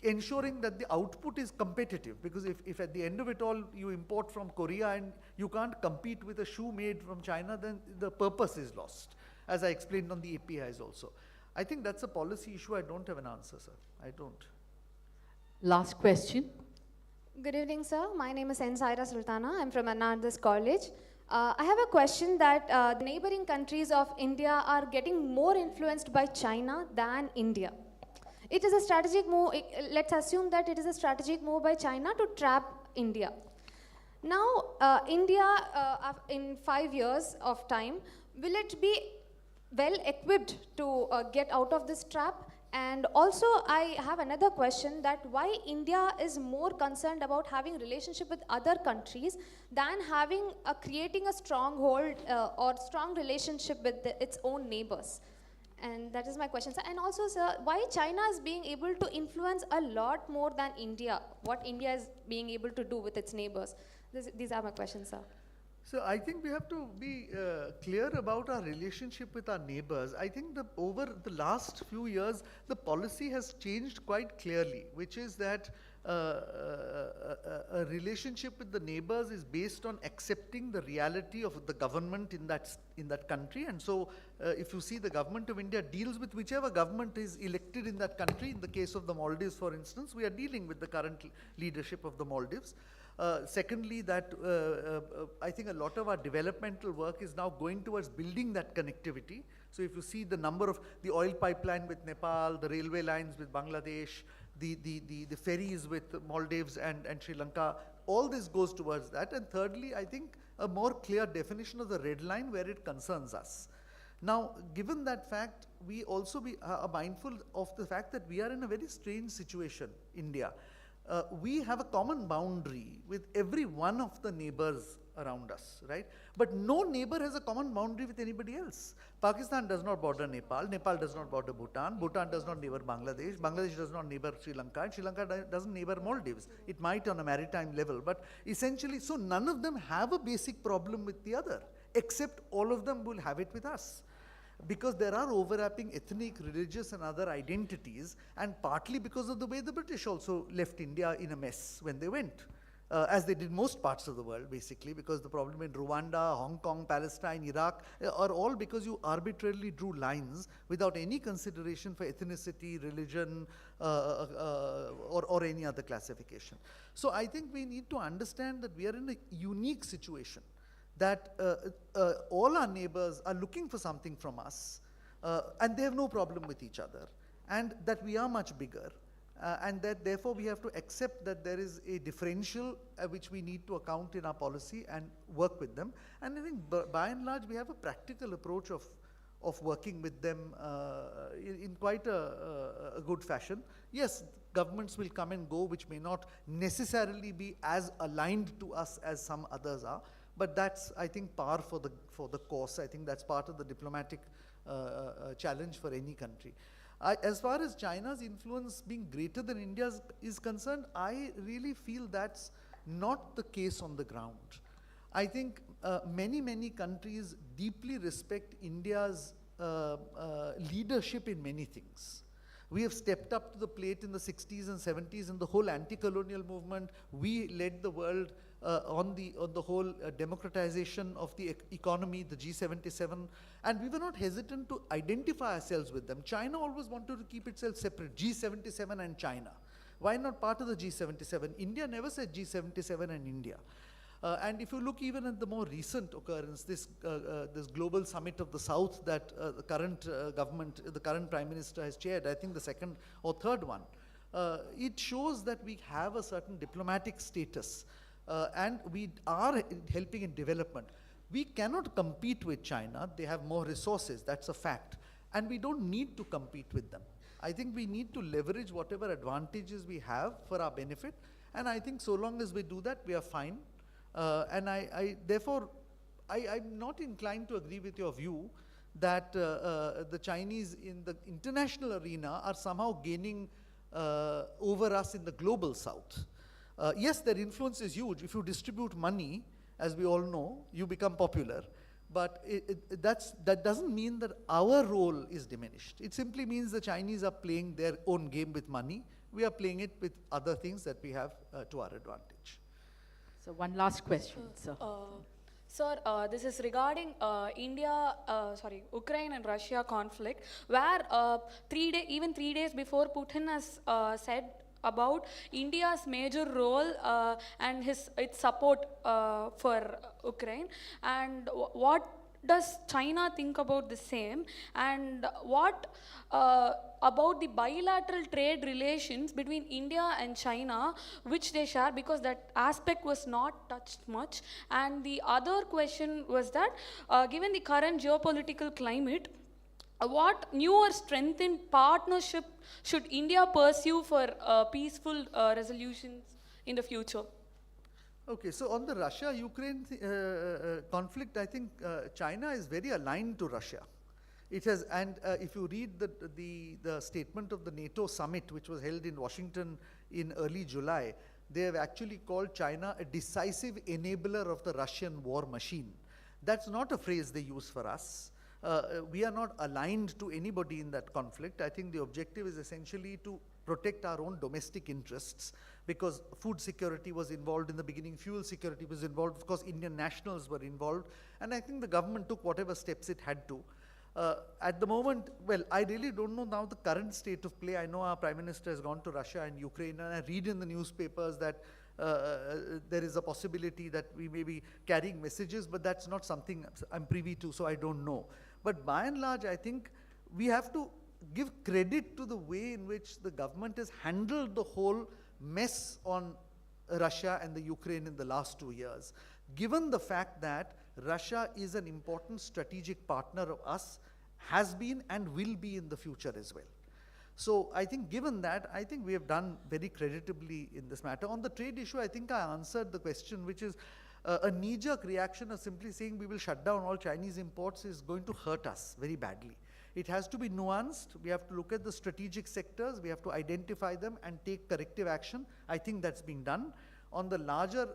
ensuring that the output is competitive, because if at the end of it all you import from Korea and you can't compete with a shoe made from China, then the purpose is lost, as I explained on the APIs also. I think that's a policy issue. I don't have an answer, sir. I don't. Last question. Good evening, sir. My name is N. Saira Sultana. I'm from Anand's College. I have a question that the neighboring countries of India are getting more influenced by China than India. It is a strategic move. Let's assume that it is a strategic move by China to trap India. Now, India, in 5 years of time, will it be well equipped to get out of this trap? And also, I have another question, that why India is more concerned about having relationship with other countries than having creating a stronghold or strong relationship with its own neighbors? And that is my question, sir. And also, sir, why China is being able to influence a lot more than India? What India is being able to do with its neighbors? These are my questions, sir. So I think we have to be clear about our relationship with our neighbors. I think over the last few years, the policy has changed quite clearly, which is that a relationship with the neighbors is based on accepting the reality of the government in that country. And so if you see, the government of India deals with whichever government is elected in that country. In the case of the Maldives, for instance, we are dealing with the current leadership of the Maldives. Secondly, that I think a lot of our developmental work is now going towards building that connectivity. So if you see the number of the oil pipeline with Nepal, the railway lines with Bangladesh, the ferries with Maldives and Sri Lanka, all this goes towards that. And thirdly, I think a more clear definition of the red line where it concerns us. Now, given that fact, we also are mindful of the fact that we are in a very strange situation, India. We have a common boundary with every one of the neighbors around us, right? But no neighbor has a common boundary with anybody else. Pakistan does not border Nepal, Nepal does not border Bhutan, Bhutan does not neighbor Bangladesh, Bangladesh does not neighbor Sri Lanka, and Sri Lanka doesn't neighbor Maldives. It might on a maritime level, but essentially, so none of them have a basic problem with the other, except all of them will have it with us. Because there are overlapping ethnic, religious and other identities, and partly because of the way the British also left India in a mess when they went, as they did most parts of the world basically, because the problem in Rwanda, Hong Kong, Palestine, Iraq are all because you arbitrarily drew lines without any consideration for ethnicity, religion or any other classification. So I think we need to understand that we are in a unique situation, that all our neighbors are looking for something from us, and they have no problem with each other, and that we are much bigger, and that therefore we have to accept that there is a differential which we need to account in our policy and work with them. And I think by and large we have a practical approach of working with them in quite a good fashion. Yes, governments will come and go which may not necessarily be as aligned to us as some others are, but that's, I think, par for the course. I think that's part of the diplomatic challenge for any country. As far as China's influence being greater than India's is concerned, I really feel that's not the case on the ground. I think many countries deeply respect India's leadership in many things. We have stepped up to the plate in the 60s and 70s in the whole anti-colonial movement. We led the world on the whole democratization of the economy, the G77, and we were not hesitant to identify ourselves with them. China always wanted to keep itself separate, G77 and China. Why not part of the G77? India never said G77 and India. And if you look even at the more recent occurrence, this global summit of the South that the current government, the current Prime Minister has chaired, I think the second or third one, it shows that we have a certain diplomatic status and we are helping in development. We cannot compete with China. They have more resources, that's a fact. And we don't need to compete with them. I think we need to leverage whatever advantages we have for our benefit. And I think so long as we do that, we are fine. And therefore, I'm not inclined to agree with your view that the Chinese in the international arena are somehow gaining over us in the global south. Yes, their influence is huge. If you distribute money, as we all know, you become popular. But that doesn't mean that our role is diminished. It simply means the Chinese are playing their own game with money. We are playing it with other things that we have to our advantage. So one last question, sir. Sir, this is regarding Ukraine and Russia conflict, where even 3 days before Putin has said about India's major role and its support for Ukraine, and what does China think about the same, and what about the bilateral trade relations between India and China, which they share, because that aspect was not touched much. And the other question was that given the current geopolitical climate, what new or strengthened partnership should India pursue for peaceful resolutions in the future? Okay, so on the Russia-Ukraine conflict, I think China is very aligned to Russia. It has, and if you read the statement of the NATO summit, which was held in Washington in early July, they have actually called China a decisive enabler of the Russian war machine. That's not a phrase they use for us. We are not aligned to anybody in that conflict. I think the objective is essentially to protect our own domestic interests, because food security was involved in the beginning, fuel security was involved, of course Indian nationals were involved, and I think the government took whatever steps it had to. At the moment, well, I really don't know now the current state of play. I know our Prime Minister has gone to Russia and Ukraine, and I read in the newspapers that there is a possibility that we may be carrying messages, but that's not something I'm privy to, so I don't know. But by and large, I think we have to give credit to the way in which the government has handled the whole mess on Russia and the Ukraine in the last 2 years. Given the fact that Russia is an important strategic partner of us, has been and will be in the future as well. So I think given that, I think we have done very creditably in this matter. On the trade issue, I think I answered the question, which is a knee-jerk reaction of simply saying we will shut down all Chinese imports is going to hurt us very badly. It has to be nuanced. We have to look at the strategic sectors. We have to identify them and take corrective action. I think that's being done. On the larger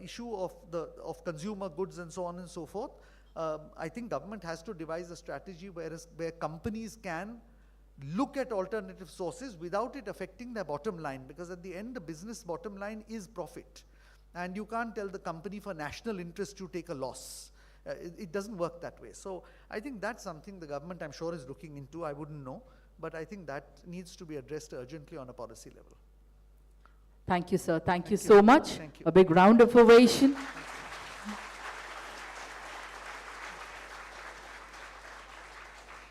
issue of consumer goods and so on and so forth, I think government has to devise a strategy where companies can look at alternative sources without it affecting their bottom line, because at the end, the business bottom line is profit. And you can't tell the company for national interest to take a loss. It doesn't work that way. So I think that's something the government, I'm sure, is looking into. I wouldn't know, but I think that needs to be addressed urgently on a policy level. Thank you, sir. Thank you so much. Thank you. A big round of ovation.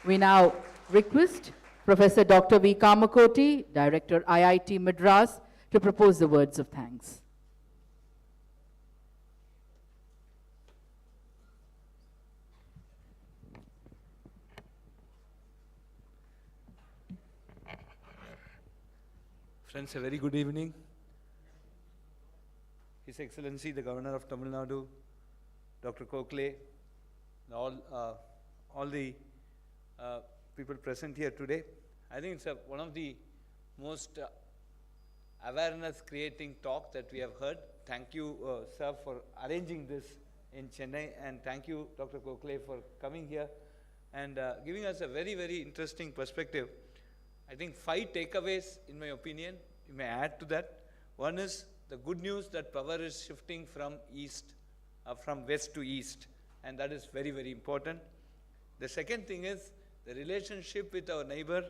We now request Professor Dr. V. Kamakoti, Director, IIT Madras, to propose the words of thanks. Friends, a very good evening. His Excellency, the Governor of Tamil Nadu, Dr. Gokhale, and all the people present here today. I think it's one of the most awareness-creating talk that we have heard. thank you, sir, for arranging this in Chennai, and thank you, Dr. Gokhale, for coming here and giving us a very, very interesting perspective. I think 5 takeaways, in my opinion, you may add to that. One is the good news that power is shifting from west to east, and that is very, very important. The second thing is the relationship with our neighbor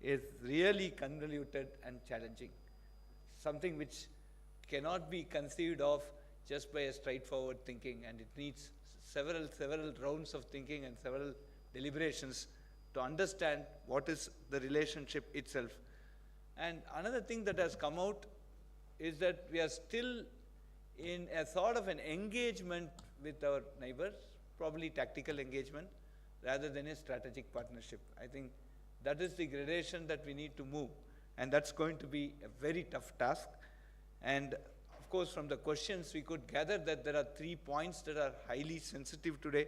is really convoluted and challenging, something which cannot be conceived of just by a straightforward thinking, and it needs several rounds of thinking and several deliberations to understand what is the relationship itself. And another thing that has come out is that we are still in a sort of an engagement with our neighbors, probably tactical engagement, rather than a strategic partnership. I think that is the gradation that we need to move, and that's going to be a very tough task. And of course, from the questions, we could gather that there are 3 points that are highly sensitive today.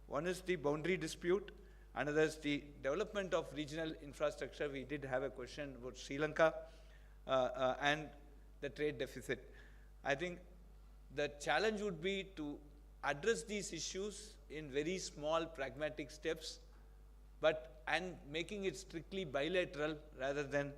One is the boundary dispute, another is the development of regional infrastructure. We did have a question about Sri Lanka, and the trade deficit. I think the challenge would be to address these issues in very small pragmatic steps, and making it strictly bilateral rather than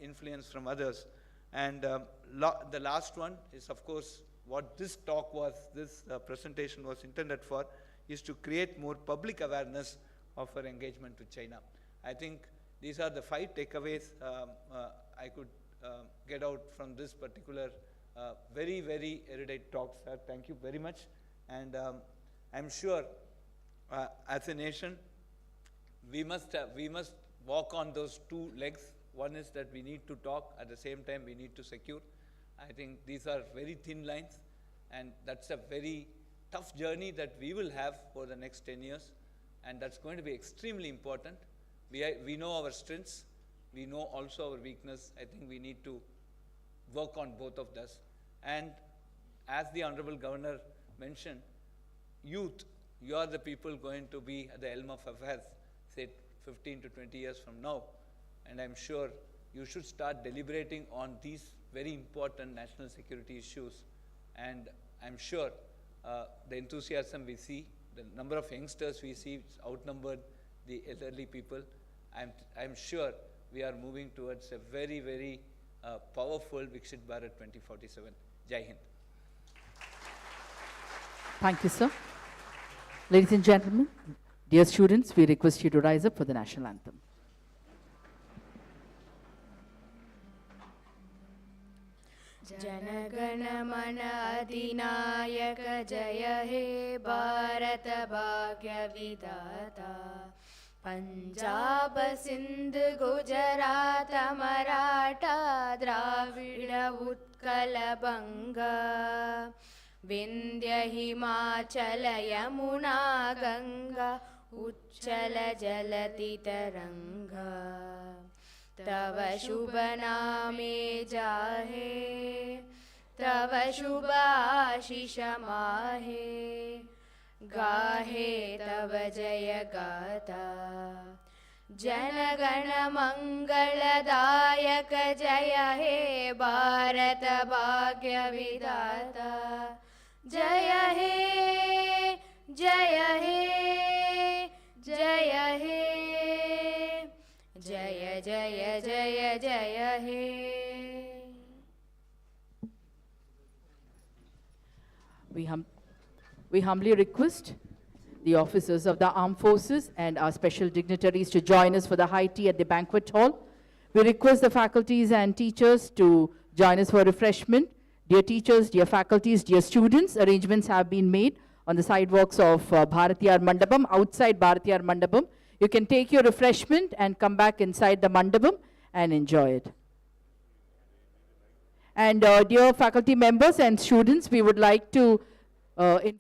influence from others. And the last one is, of course, what this talk was, this presentation was intended for, is to create more public awareness of our engagement with China. I think these are the 5 takeaways I could get out from this particular very, very erudite talk, sir. Thank you very much. And I'm sure as a nation, we must walk on those 2 legs. One is that we need to talk, at the same time we need to secure. I think these are very thin lines, and that's a very tough journey that we will have for the next 10 years, and that's going to be extremely important. We know our strengths, we know also our weakness. I think we need to work on both of this. And as the Honorable Governor mentioned, youth, you are the people going to be at the helm of affairs, say 15 to 20 years from now. And I'm sure you should start deliberating on these very important national security issues. And I'm sure the enthusiasm we see, the number of youngsters we see, it's outnumbered the elderly people. I'm sure we are moving towards a very, very powerful Viksit Bharat 2047. Jai Hind. Thank you, sir. Ladies and gentlemen, dear students, we request you to rise up for the national anthem. जनगण मन अधिनायक जय हे भारत भाग्य विधाता पंजाब सिंध गुजरात मराठा द्राविड़ उत्कल बंगा विंध्य हिमाचल यमुना गंगा उच्चल जलति तरंगा तव शुभ नामे जाहे तव शुभ आशीष माहे गाहे तव जय गाथा जनगण मंगलदायक जय हे भारत भाग्य विधाता जय हे जय हे जय हे जय जय जय जय हे. We humbly request the officers of the armed forces and our special dignitaries to join us for the high tea at the banquet hall. We request the faculties and teachers to join us for refreshment. Dear teachers, dear faculties, dear students, arrangements have been made on the sidewalks of Bharatiyar Mandapam, outside Bharatiyar Mandapam. You can take your refreshment and come back inside the Mandapam and enjoy it. And dear faculty members and students, we would like to inform